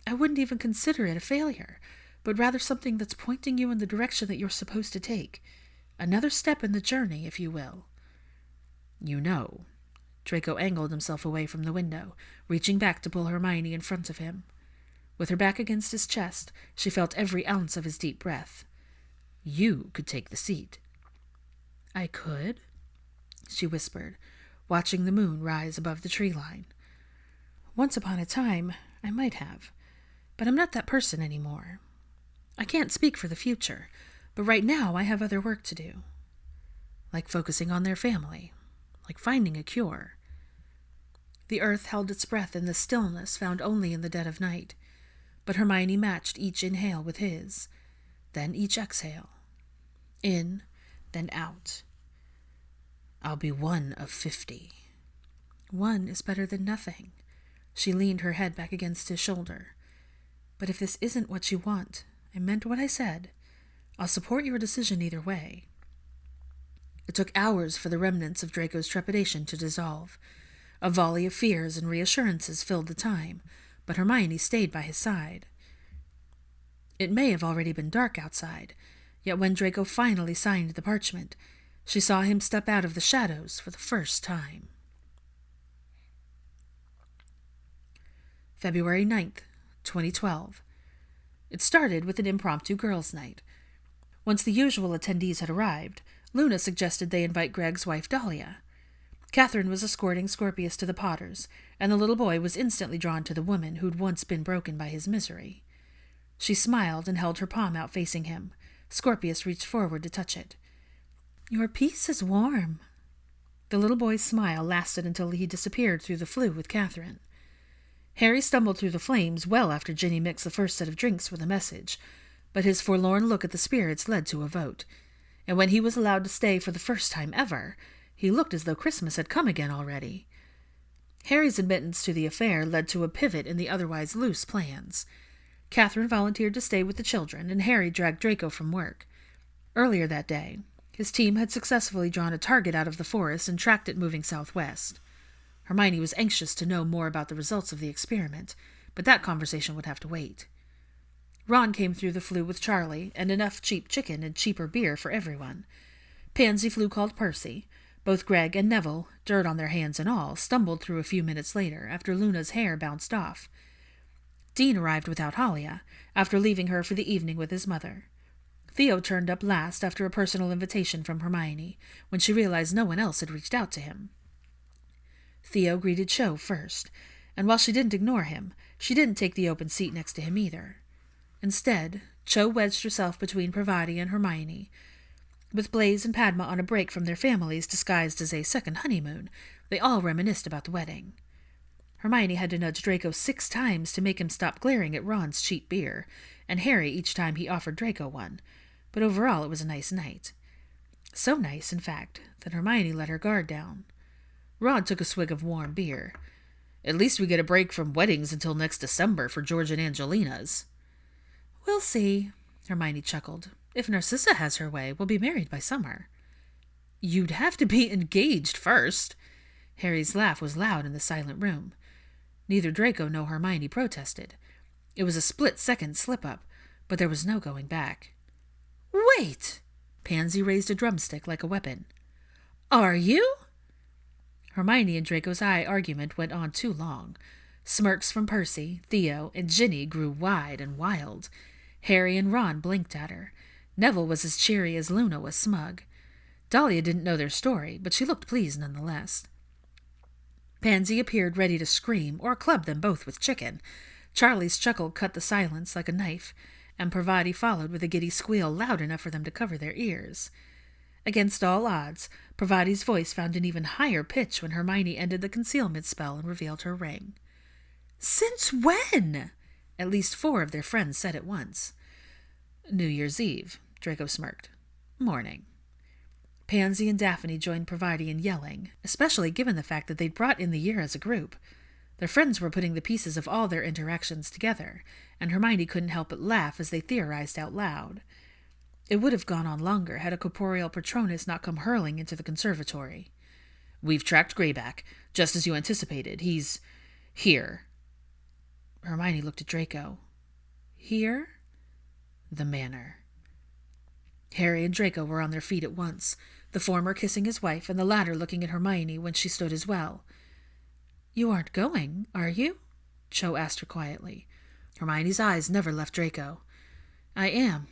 I wouldn't even consider it a failure, but rather something that's pointing you in the direction that you're supposed to take. Another step in the journey, if you will. You know. Draco angled himself away from the window, reaching back to pull Hermione in front of him. With her back against his chest, she felt every ounce of his deep breath. You could take the seat. I could, she whispered, watching the moon rise above the tree line. Once upon a time, I might have, but I'm not that person anymore. I can't speak for the future, but right now I have other work to do. Like focusing on their family, like finding a cure. The earth held its breath in the stillness found only in the dead of night, but Hermione matched each inhale with his, then each exhale. In, then out. I'll be 1 of 50. 1 is better than nothing. She leaned her head back against his shoulder. But if this isn't what you want, I meant what I said. I'll support your decision either way. It took hours for the remnants of Draco's trepidation to dissolve. A volley of fears and reassurances filled the time, but Hermione stayed by his side. It may have already been dark outside, yet when Draco finally signed the parchment, she saw him step out of the shadows for the first time. February 9th, 2012. It started with an impromptu girls' night. Once the usual attendees had arrived, Luna suggested they invite Greg's wife Dahlia. Catherine was escorting Scorpius to the Potters, and the little boy was instantly drawn to the woman who'd once been broken by his misery. She smiled and held her palm out facing him. Scorpius reached forward to touch it. Your piece is warm. The little boy's smile lasted until he disappeared through the flue with Catherine. Harry stumbled through the flames well after Ginny mixed the first set of drinks with a message, but his forlorn look at the spirits led to a vote, and when he was allowed to stay for the first time ever, he looked as though Christmas had come again already. Harry's admittance to the affair led to a pivot in the otherwise loose plans. Catherine volunteered to stay with the children, and Harry dragged Draco from work. Earlier that day, his team had successfully drawn a target out of the forest and tracked it moving southwest. Hermione was anxious to know more about the results of the experiment, but that conversation would have to wait. Ron came through the flue with Charlie, and enough cheap chicken and cheaper beer for everyone. Pansy Flu called Percy. Both Greg and Neville, dirt on their hands and all, stumbled through a few minutes later, after Luna's hair bounced off. Dean arrived without Halia, after leaving her for the evening with his mother. Theo turned up last after a personal invitation from Hermione, when she realized no one else had reached out to him. Theo greeted Cho first, and while she didn't ignore him, she didn't take the open seat next to him either. Instead, Cho wedged herself between Parvati and Hermione. With Blaise and Padma on a break from their families disguised as a second honeymoon, they all reminisced about the wedding. Hermione had to nudge Draco 6 times to make him stop glaring at Ron's cheap beer, and Harry each time he offered Draco one, but overall it was a nice night. So nice, in fact, that Hermione let her guard down. Ron took a swig of warm beer. "At least we get a break from weddings until next December for George and Angelina's." "We'll see," Hermione chuckled. "If Narcissa has her way, we'll be married by summer." "You'd have to be engaged first." Harry's laugh was loud in the silent room. Neither Draco nor Hermione protested. It was a split-second slip-up, but there was no going back. "Wait!" Pansy raised a drumstick like a weapon. "Are you?" Hermione and Draco's eye argument went on too long. Smirks from Percy, Theo, and Ginny grew wide and wild. Harry and Ron blinked at her. Neville was as cheery as Luna was smug. Dahlia didn't know their story, but she looked pleased nonetheless. Pansy appeared ready to scream or club them both with chicken. Charlie's chuckle cut the silence like a knife, and Parvati followed with a giddy squeal loud enough for them to cover their ears. Against all odds, Parvati's voice found an even higher pitch when Hermione ended the concealment spell and revealed her ring. "Since when?" At least 4 of their friends said at once. "New Year's Eve," Draco smirked. "Morning." Pansy and Daphne joined Parvati in yelling, especially given the fact that they'd brought in the year as a group. Their friends were putting the pieces of all their interactions together, and Hermione couldn't help but laugh as they theorized out loud. It would have gone on longer had a corporeal Patronus not come hurling into the conservatory. "We've tracked Greyback, just as you anticipated. He's here." Hermione looked at Draco. "Here?" "The manor." Harry and Draco were on their feet at once, the former kissing his wife and the latter looking at Hermione when she stood as well. "You aren't going, are you?" Cho asked her quietly. Hermione's eyes never left Draco. "I am."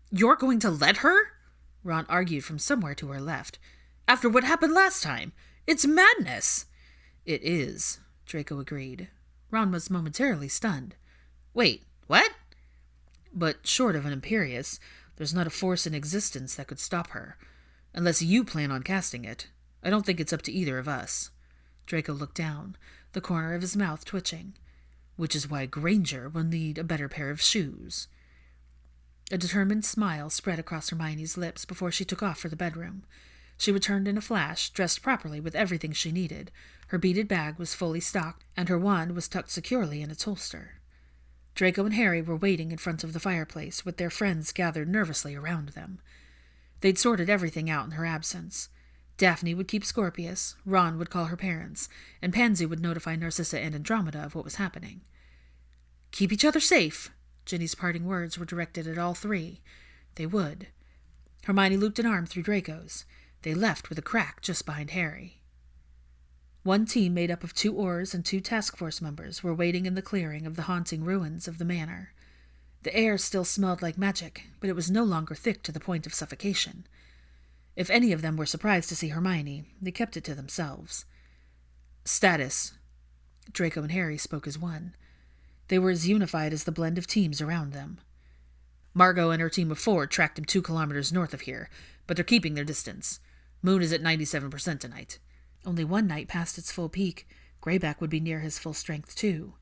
"You're going to let her?" Ron argued from somewhere to her left. "After what happened last time? It's madness." "It is," Draco agreed. Ron was momentarily stunned. "Wait, what?" "But short of an Imperius, there's not a force in existence that could stop her. Unless you plan on casting it. I don't think it's up to either of us." Draco looked down, the corner of his mouth twitching. "Which is why Granger will need a better pair of shoes." A determined smile spread across Hermione's lips before she took off for the bedroom. She returned in a flash, dressed properly with everything she needed. Her beaded bag was fully stocked, and her wand was tucked securely in its holster. Draco and Harry were waiting in front of the fireplace, with their friends gathered nervously around them. They'd sorted everything out in her absence. Daphne would keep Scorpius, Ron would call her parents, and Pansy would notify Narcissa and Andromeda of what was happening. "Keep each other safe." Ginny's parting words were directed at all 3. They would. Hermione looped an arm through Draco's. They left with a crack just behind Harry. One team made up of 2 Aurors and 2 task force members were waiting in the clearing of the haunting ruins of the manor. The air still smelled like magic, but it was no longer thick to the point of suffocation. If any of them were surprised to see Hermione, they kept it to themselves. "Status." Draco and Harry spoke as one. They were as unified as the blend of teams around them. "Margot and her team of 4 tracked him 2 kilometers north of here, but they're keeping their distance. Moon is at 97% tonight." Only one night past its full peak. Greyback would be near his full strength, too.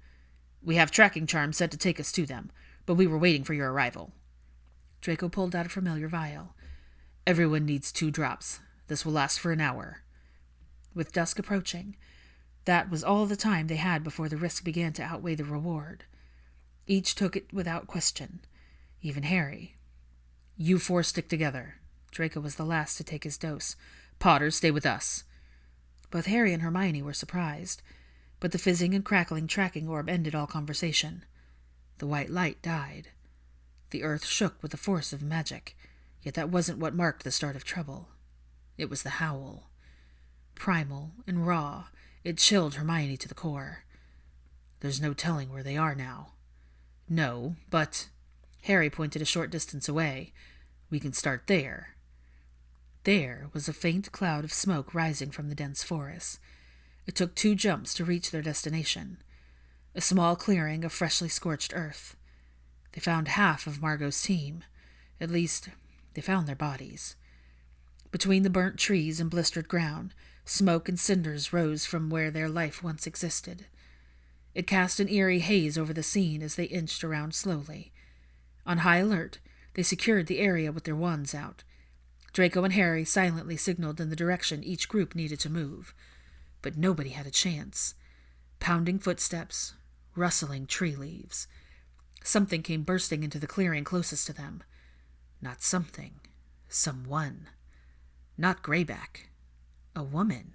"We have tracking charms set to take us to them, but we were waiting for your arrival." Draco pulled out a familiar vial. "Everyone needs 2 drops. This will last for an hour." With dusk approaching, that was all the time they had before the risk began to outweigh the reward. Each took it without question, even Harry. "You four stick together." Draco was the last to take his dose. "Potter, stay with us." Both Harry and Hermione were surprised, but the fizzing and crackling tracking orb ended all conversation. The white light died. The earth shook with the force of magic, yet that wasn't what marked the start of trouble. It was the howl. Primal and raw, it chilled Hermione to the core. "There's no telling where they are now." "No, but—" Harry pointed a short distance away. "We can start there." There was a faint cloud of smoke rising from the dense forest. It took 2 jumps to reach their destination, a small clearing of freshly scorched earth. They found half of Margot's team. At least, they found their bodies. Between the burnt trees and blistered ground, smoke and cinders rose from where their life once existed. It cast an eerie haze over the scene as they inched around slowly. On high alert, they secured the area with their wands out. Draco and Harry silently signaled in the direction each group needed to move. But nobody had a chance. Pounding footsteps, rustling tree leaves. Something came bursting into the clearing closest to them. Not something. Someone. Not Greyback. A woman.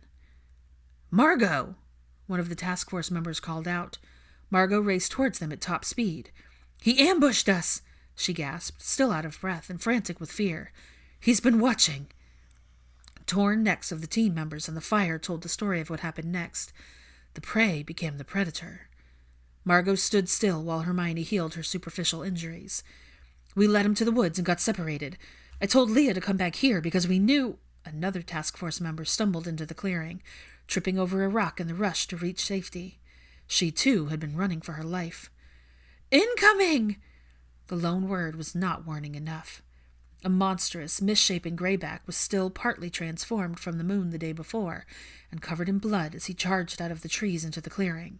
"Margot!" one of the task force members called out. Margot raced towards them at top speed. "He ambushed us!" she gasped, still out of breath and frantic with fear. "He's been watching." Torn necks of the team members and the fire told the story of what happened next. The prey became the predator. Margot stood still while Hermione healed her superficial injuries. "We led him to the woods and got separated. I told Leah to come back here because we knew—" Another task force member stumbled into the clearing, tripping over a rock in the rush to reach safety. She, too, had been running for her life. "Incoming!" The lone word was not warning enough. A monstrous, misshapen greyback was still partly transformed from the moon the day before, and covered in blood as he charged out of the trees into the clearing.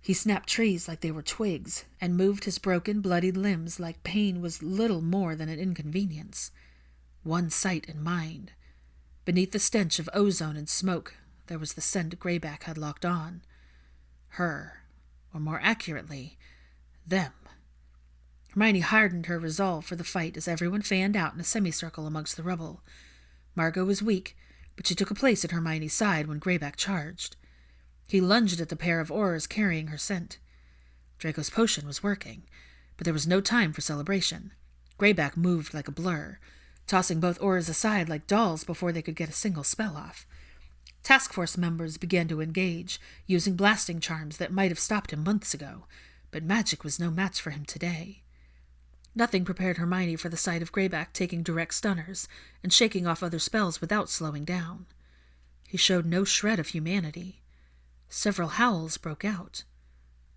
He snapped trees like they were twigs, and moved his broken, bloodied limbs like pain was little more than an inconvenience. One sight in mind. Beneath the stench of ozone and smoke, there was the scent Greyback had locked on. Her, or more accurately, them. Hermione hardened her resolve for the fight as everyone fanned out in a semicircle amongst the rubble. Margot was weak, but she took a place at Hermione's side when Greyback charged. He lunged at the pair of Aurors carrying her scent. Draco's potion was working, but there was no time for celebration. Greyback moved like a blur, tossing both Aurors aside like dolls before they could get a single spell off. Task force members began to engage, using blasting charms that might have stopped him months ago, but magic was no match for him today. Nothing prepared Hermione for the sight of Greyback taking direct stunners and shaking off other spells without slowing down. He showed no shred of humanity. Several howls broke out.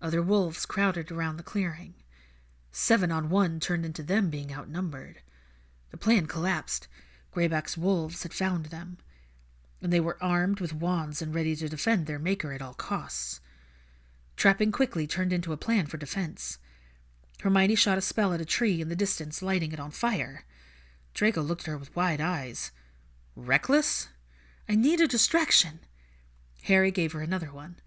Other wolves crowded around the clearing. 7-on-1 turned into them being outnumbered. The plan collapsed. Greyback's wolves had found them, and they were armed with wands and ready to defend their maker at all costs. Trapping quickly turned into a plan for defense. Hermione shot a spell at a tree in the distance, lighting it on fire. Draco looked at her with wide eyes. "Reckless?" "I need a distraction." Harry gave her another one.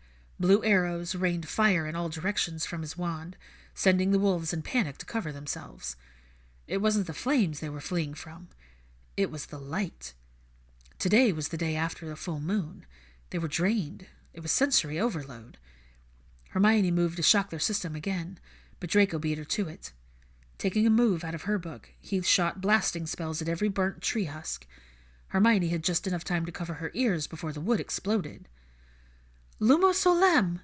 Blue arrows rained fire in all directions from his wand, sending the wolves in panic to cover themselves. It wasn't the flames they were fleeing from. It was the light. Today was the day after the full moon. They were drained. It was sensory overload. Hermione moved to shock their system again, but Draco beat her to it. Taking a move out of her book, he shot blasting spells at every burnt tree husk. Hermione had just enough time to cover her ears before the wood exploded. "Lumo Solem!"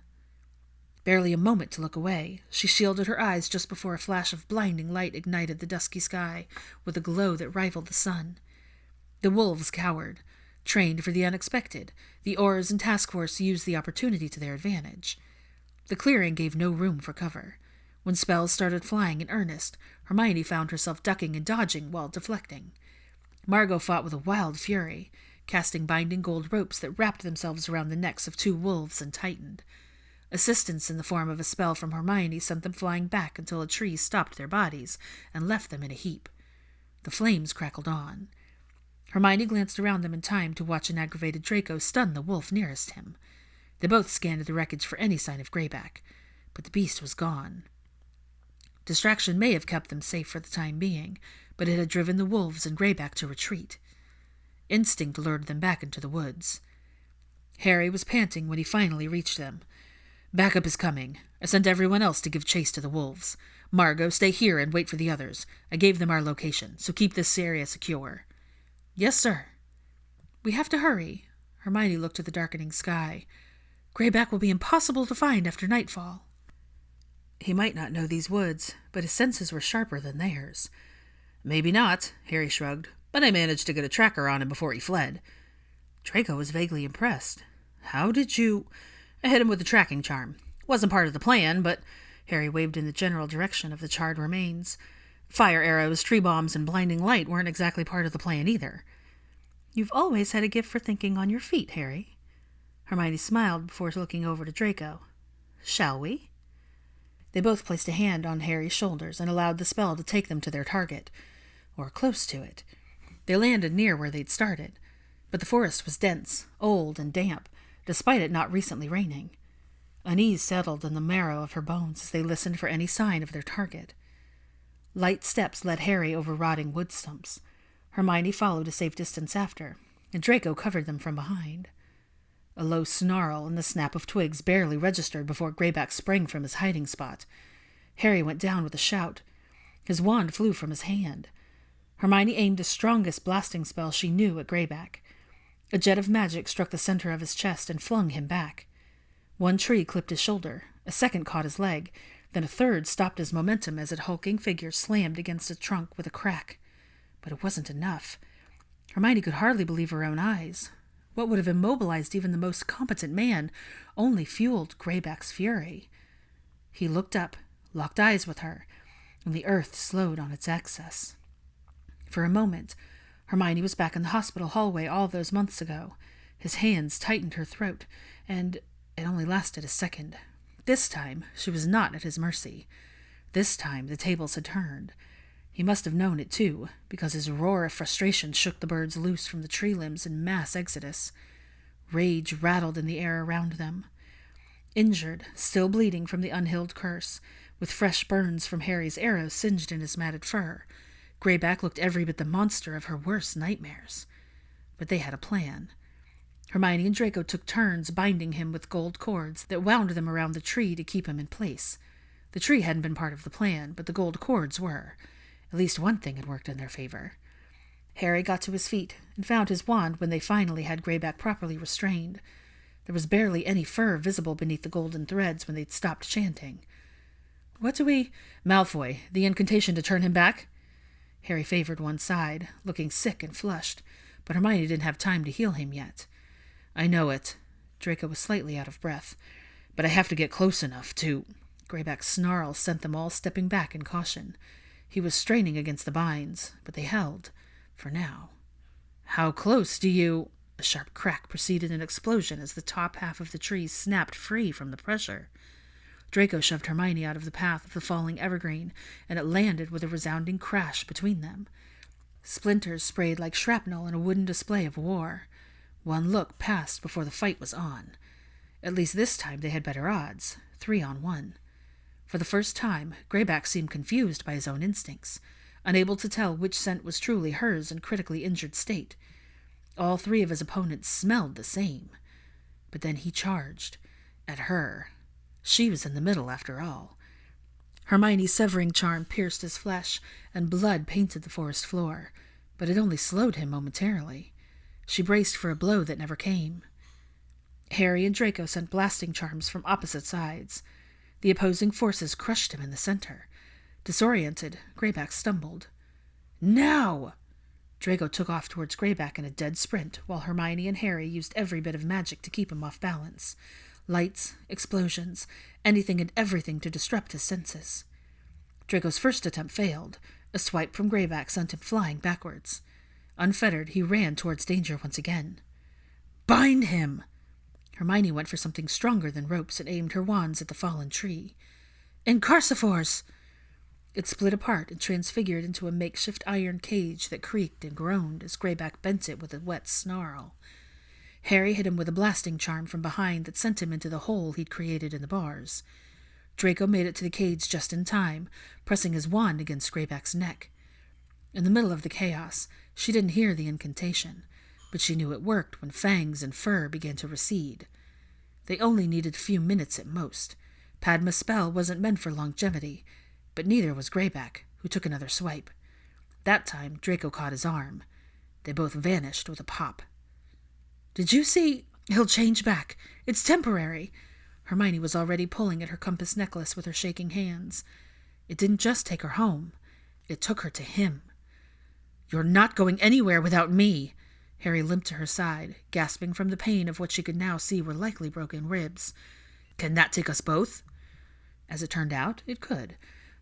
Barely a moment to look away. She shielded her eyes just before a flash of blinding light ignited the dusky sky with a glow that rivaled the sun. The wolves cowered. Trained for the unexpected, the Aurors and task force used the opportunity to their advantage. The clearing gave no room for cover. When spells started flying in earnest, Hermione found herself ducking and dodging while deflecting. Margot fought with a wild fury, casting binding gold ropes that wrapped themselves around the necks of 2 wolves and tightened. Assistance in the form of a spell from Hermione sent them flying back until a tree stopped their bodies and left them in a heap. The flames crackled on. Hermione glanced around them in time to watch an aggravated Draco stun the wolf nearest him. They both scanned the wreckage for any sign of Greyback, but the beast was gone. Distraction may have kept them safe for the time being, but it had driven the wolves and Greyback to retreat. Instinct lured them back into the woods. Harry was panting when he finally reached them. "Backup is coming. I sent everyone else to give chase to the wolves. Margot, stay here and wait for the others. I gave them our location, so keep this area secure." "Yes, sir." "We have to hurry." Hermione looked at the darkening sky. "Greyback will be impossible to find after nightfall." He might not know these woods, but his senses were sharper than theirs. "Maybe not," Harry shrugged, "but I managed to get a tracker on him before he fled." Draco was vaguely impressed. "How did you—" "I hit him with the tracking charm. Wasn't part of the plan, but—" Harry waved in the general direction of the charred remains. "Fire arrows, tree bombs, and blinding light weren't exactly part of the plan either." "You've always had a gift for thinking on your feet, Harry." Hermione smiled before looking over to Draco. "Shall we?" They both placed a hand on Harry's shoulders and allowed the spell to take them to their target, or close to it. They landed near where they'd started, but the forest was dense, old, and damp, despite it not recently raining. Unease settled in the marrow of her bones as they listened for any sign of their target. Light steps led Harry over rotting wood stumps. Hermione followed a safe distance after, and Draco covered them from behind. A low snarl and the snap of twigs barely registered before Greyback sprang from his hiding spot. Harry went down with a shout. His wand flew from his hand. Hermione aimed the strongest blasting spell she knew at Greyback. A jet of magic struck the center of his chest and flung him back. One tree clipped his shoulder, a second caught his leg, then a third stopped his momentum as a hulking figure slammed against a trunk with a crack. But it wasn't enough. Hermione could hardly believe her own eyes. What would have immobilized even the most competent man only fueled Greyback's fury. He looked up, locked eyes with her, and the earth slowed on its axis. For a moment, Hermione was back in the hospital hallway all those months ago. His hands tightened her throat, and it only lasted a second. This time, she was not at his mercy. This time, the tables had turned. He must have known it, too, because his roar of frustration shook the birds loose from the tree limbs in mass exodus. Rage rattled in the air around them. Injured, still bleeding from the unhealed curse, with fresh burns from Harry's arrows singed in his matted fur, Greyback looked every bit the monster of her worst nightmares. But they had a plan. Hermione and Draco took turns binding him with gold cords that wound them around the tree to keep him in place. The tree hadn't been part of the plan, but the gold cords were. At least one thing had worked in their favor. Harry got to his feet and found his wand when they finally had Greyback properly restrained. There was barely any fur visible beneath the golden threads when they'd stopped chanting. "What do we—" "Malfoy, the incantation to turn him back?" Harry favored one side, looking sick and flushed, but Hermione didn't have time to heal him yet. "I know it." Draco was slightly out of breath. "But I have to get close enough to—" Greyback's snarl sent them all stepping back in caution. He was straining against the binds, but they held, for now. "How close do you—" A sharp crack preceded an explosion as the top half of the tree snapped free from the pressure. Draco shoved Hermione out of the path of the falling evergreen, and it landed with a resounding crash between them. Splinters sprayed like shrapnel in a wooden display of war. One look passed before the fight was on. At least this time they had better odds, 3-on-1. For the first time, Greyback seemed confused by his own instincts, unable to tell which scent was truly hers in critically injured state. All three of his opponents smelled the same. But then he charged. At her. She was in the middle, after all. Hermione's severing charm pierced his flesh, and blood painted the forest floor, but it only slowed him momentarily. She braced for a blow that never came. Harry and Draco sent blasting charms from opposite sides. The opposing forces crushed him in the center. Disoriented, Greyback stumbled. "Now!" Draco took off towards Greyback in a dead sprint, while Hermione and Harry used every bit of magic to keep him off balance. Lights, explosions, anything and everything to disrupt his senses. Draco's first attempt failed. A swipe from Greyback sent him flying backwards. Unfettered, he ran towards danger once again. "Bind him!" Hermione went for something stronger than ropes and aimed her wands at the fallen tree. "Incarcifors!" It split apart and transfigured into a makeshift iron cage that creaked and groaned as Greyback bent it with a wet snarl. Harry hit him with a blasting charm from behind that sent him into the hole he'd created in the bars. Draco made it to the cage just in time, pressing his wand against Greyback's neck. In the middle of the chaos, she didn't hear the incantation, but she knew it worked when fangs and fur began to recede. They only needed a few minutes at most. Padma's spell wasn't meant for longevity, but neither was Greyback, who took another swipe. That time, Draco caught his arm. They both vanished with a pop. "Did you see? He'll change back. It's temporary." Hermione was already pulling at her compass necklace with her shaking hands. It didn't just take her home. It took her to him. "You're not going anywhere without me." Harry limped to her side, gasping from the pain of what she could now see were likely broken ribs. "Can that take us both?" As it turned out, it could.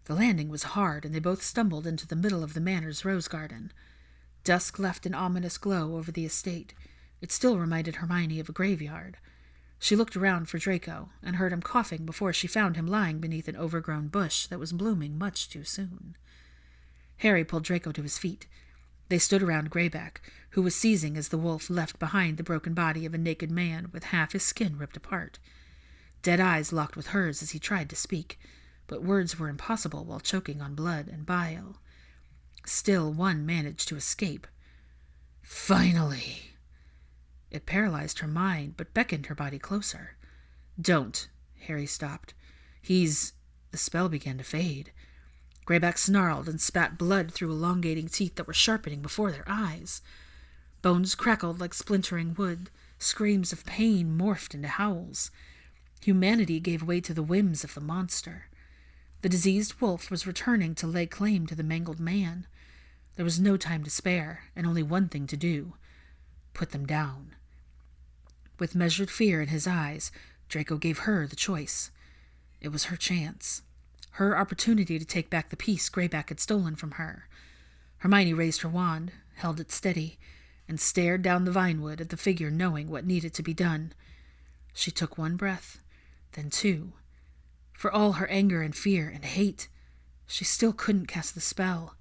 The landing was hard, and they both stumbled into the middle of the manor's rose garden. Dusk left an ominous glow over the estate. It still reminded Hermione of a graveyard. She looked around for Draco, and heard him coughing before she found him lying beneath an overgrown bush that was blooming much too soon. Harry pulled Draco to his feet. They stood around Greyback, who was seizing as the wolf left behind the broken body of a naked man with half his skin ripped apart. Dead eyes locked with hers as he tried to speak, but words were impossible while choking on blood and bile. Still, one managed to escape. "Finally!" It paralyzed her mind, but beckoned her body closer. "Don't." Harry stopped. "He's—" The spell began to fade. Greyback snarled and spat blood through elongating teeth that were sharpening before their eyes. Bones crackled like splintering wood. Screams of pain morphed into howls. Humanity gave way to the whims of the monster. The diseased wolf was returning to lay claim to the mangled man. There was no time to spare, and only one thing to do: put them down. With measured fear in his eyes, Draco gave her the choice. It was her chance. Her opportunity to take back the piece Greyback had stolen from her. Hermione raised her wand, held it steady, and stared down the vinewood at the figure, knowing what needed to be done. She took one breath, then two. For all her anger and fear and hate, she still couldn't cast the spell.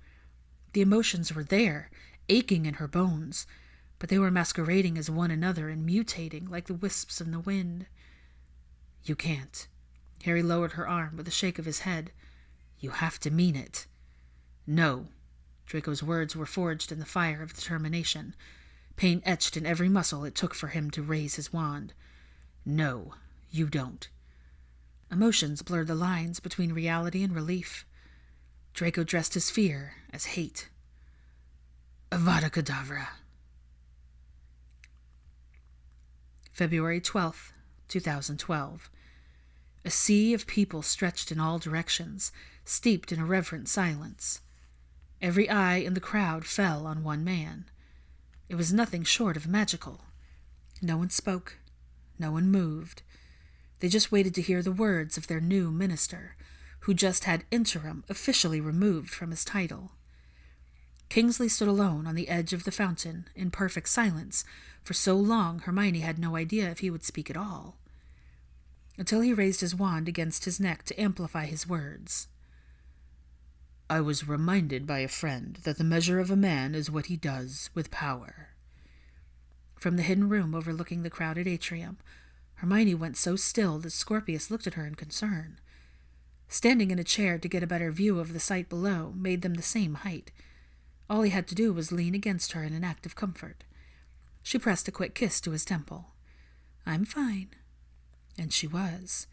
The emotions were there, aching in her bones, but they were masquerading as one another and mutating like the wisps in the wind. "You can't." Harry lowered her arm with a shake of his head. "You have to mean it." "No." Draco's words were forged in the fire of determination. Pain etched in every muscle it took for him to raise his wand. "No, you don't." Emotions blurred the lines between reality and relief. Draco dressed his fear as hate. Avada Kedavra. February 12th, 2012. A sea of people stretched in all directions, steeped in a reverent silence. Every eye in the crowd fell on one man. It was nothing short of magical. No one spoke. No one moved. They just waited to hear the words of their new minister, who just had interim officially removed from his title. Kingsley stood alone on the edge of the fountain, in perfect silence. For so long Hermione had no idea if he would speak at all, until he raised his wand against his neck to amplify his words. "I was reminded by a friend that the measure of a man is what he does with power." From the hidden room overlooking the crowded atrium, Hermione went so still that Scorpius looked at her in concern. Standing in a chair to get a better view of the sight below made them the same height. All he had to do was lean against her in an act of comfort. She pressed a quick kiss to his temple. "I'm fine." And she was,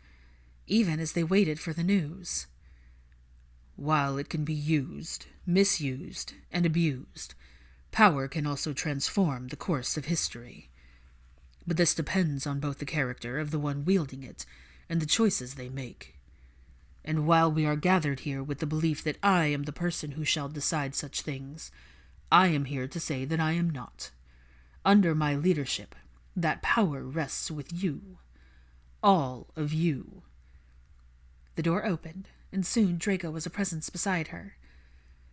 even as they waited for the news. "While it can be used, misused, and abused, power can also transform the course of history. But this depends on both the character of the one wielding it and the choices they make. And while we are gathered here with the belief that I am the person who shall decide such things, I am here to say that I am not. Under my leadership, that power rests with you. All of you." The door opened, and soon Draco was a presence beside her.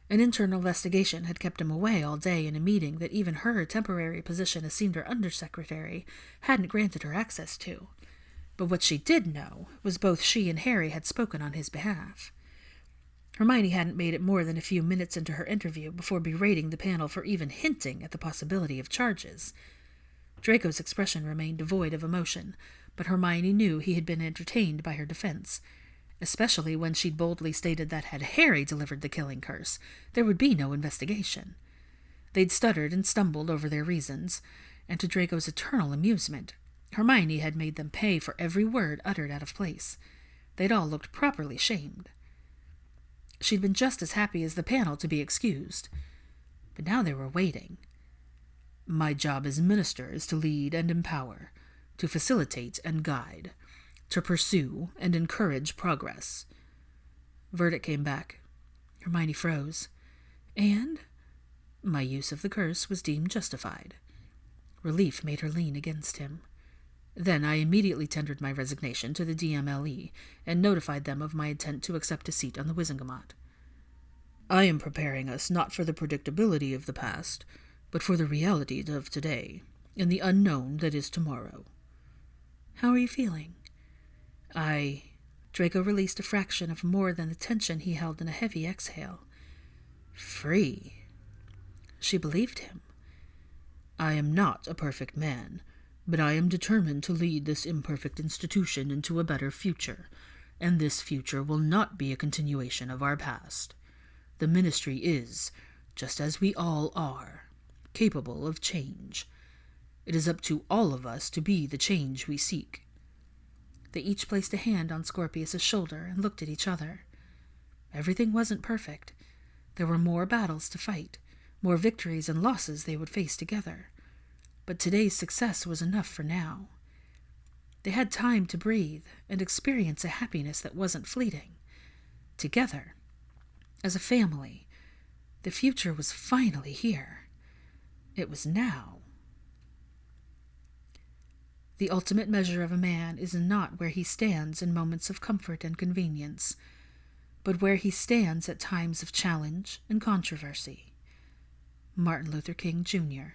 An internal investigation had kept him away all day in a meeting that even her temporary position as senior undersecretary hadn't granted her access to. But what she did know was both she and Harry had spoken on his behalf. Hermione hadn't made it more than a few minutes into her interview before berating the panel for even hinting at the possibility of charges. Draco's expression remained devoid of emotion, but Hermione knew he had been entertained by her defense, especially when she'd boldly stated that had Harry delivered the killing curse, there would be no investigation. They'd stuttered and stumbled over their reasons, and to Draco's eternal amusement, Hermione had made them pay for every word uttered out of place. They'd all looked properly shamed. She'd been just as happy as the panel to be excused, but now they were waiting. My job as minister is to lead and empower, to facilitate and guide, to pursue and encourage progress. Verdict came back. Hermione froze. And my use of the curse was deemed justified. Relief made her lean against him. Then I immediately tendered my resignation to the DMLE and notified them of my intent to accept a seat on the Wizengamot. I am preparing us not for the predictability of the past, but for the reality of today, and the unknown that is tomorrow. How are you feeling? Draco released a fraction of more than the tension he held in a heavy exhale. Free. She believed him. I am not a perfect man, but I am determined to lead this imperfect institution into a better future, and this future will not be a continuation of our past. The ministry is, just as we all are, capable of change. It is up to all of us to be the change we seek. They each placed a hand on Scorpius's shoulder and looked at each other. Everything wasn't perfect. There were more battles to fight, more victories and losses they would face together. But today's success was enough for now. They had time to breathe and experience a happiness that wasn't fleeting. Together, as a family, the future was finally here. It was now. The ultimate measure of a man is not where he stands in moments of comfort and convenience, but where he stands at times of challenge and controversy. Martin Luther King, Jr.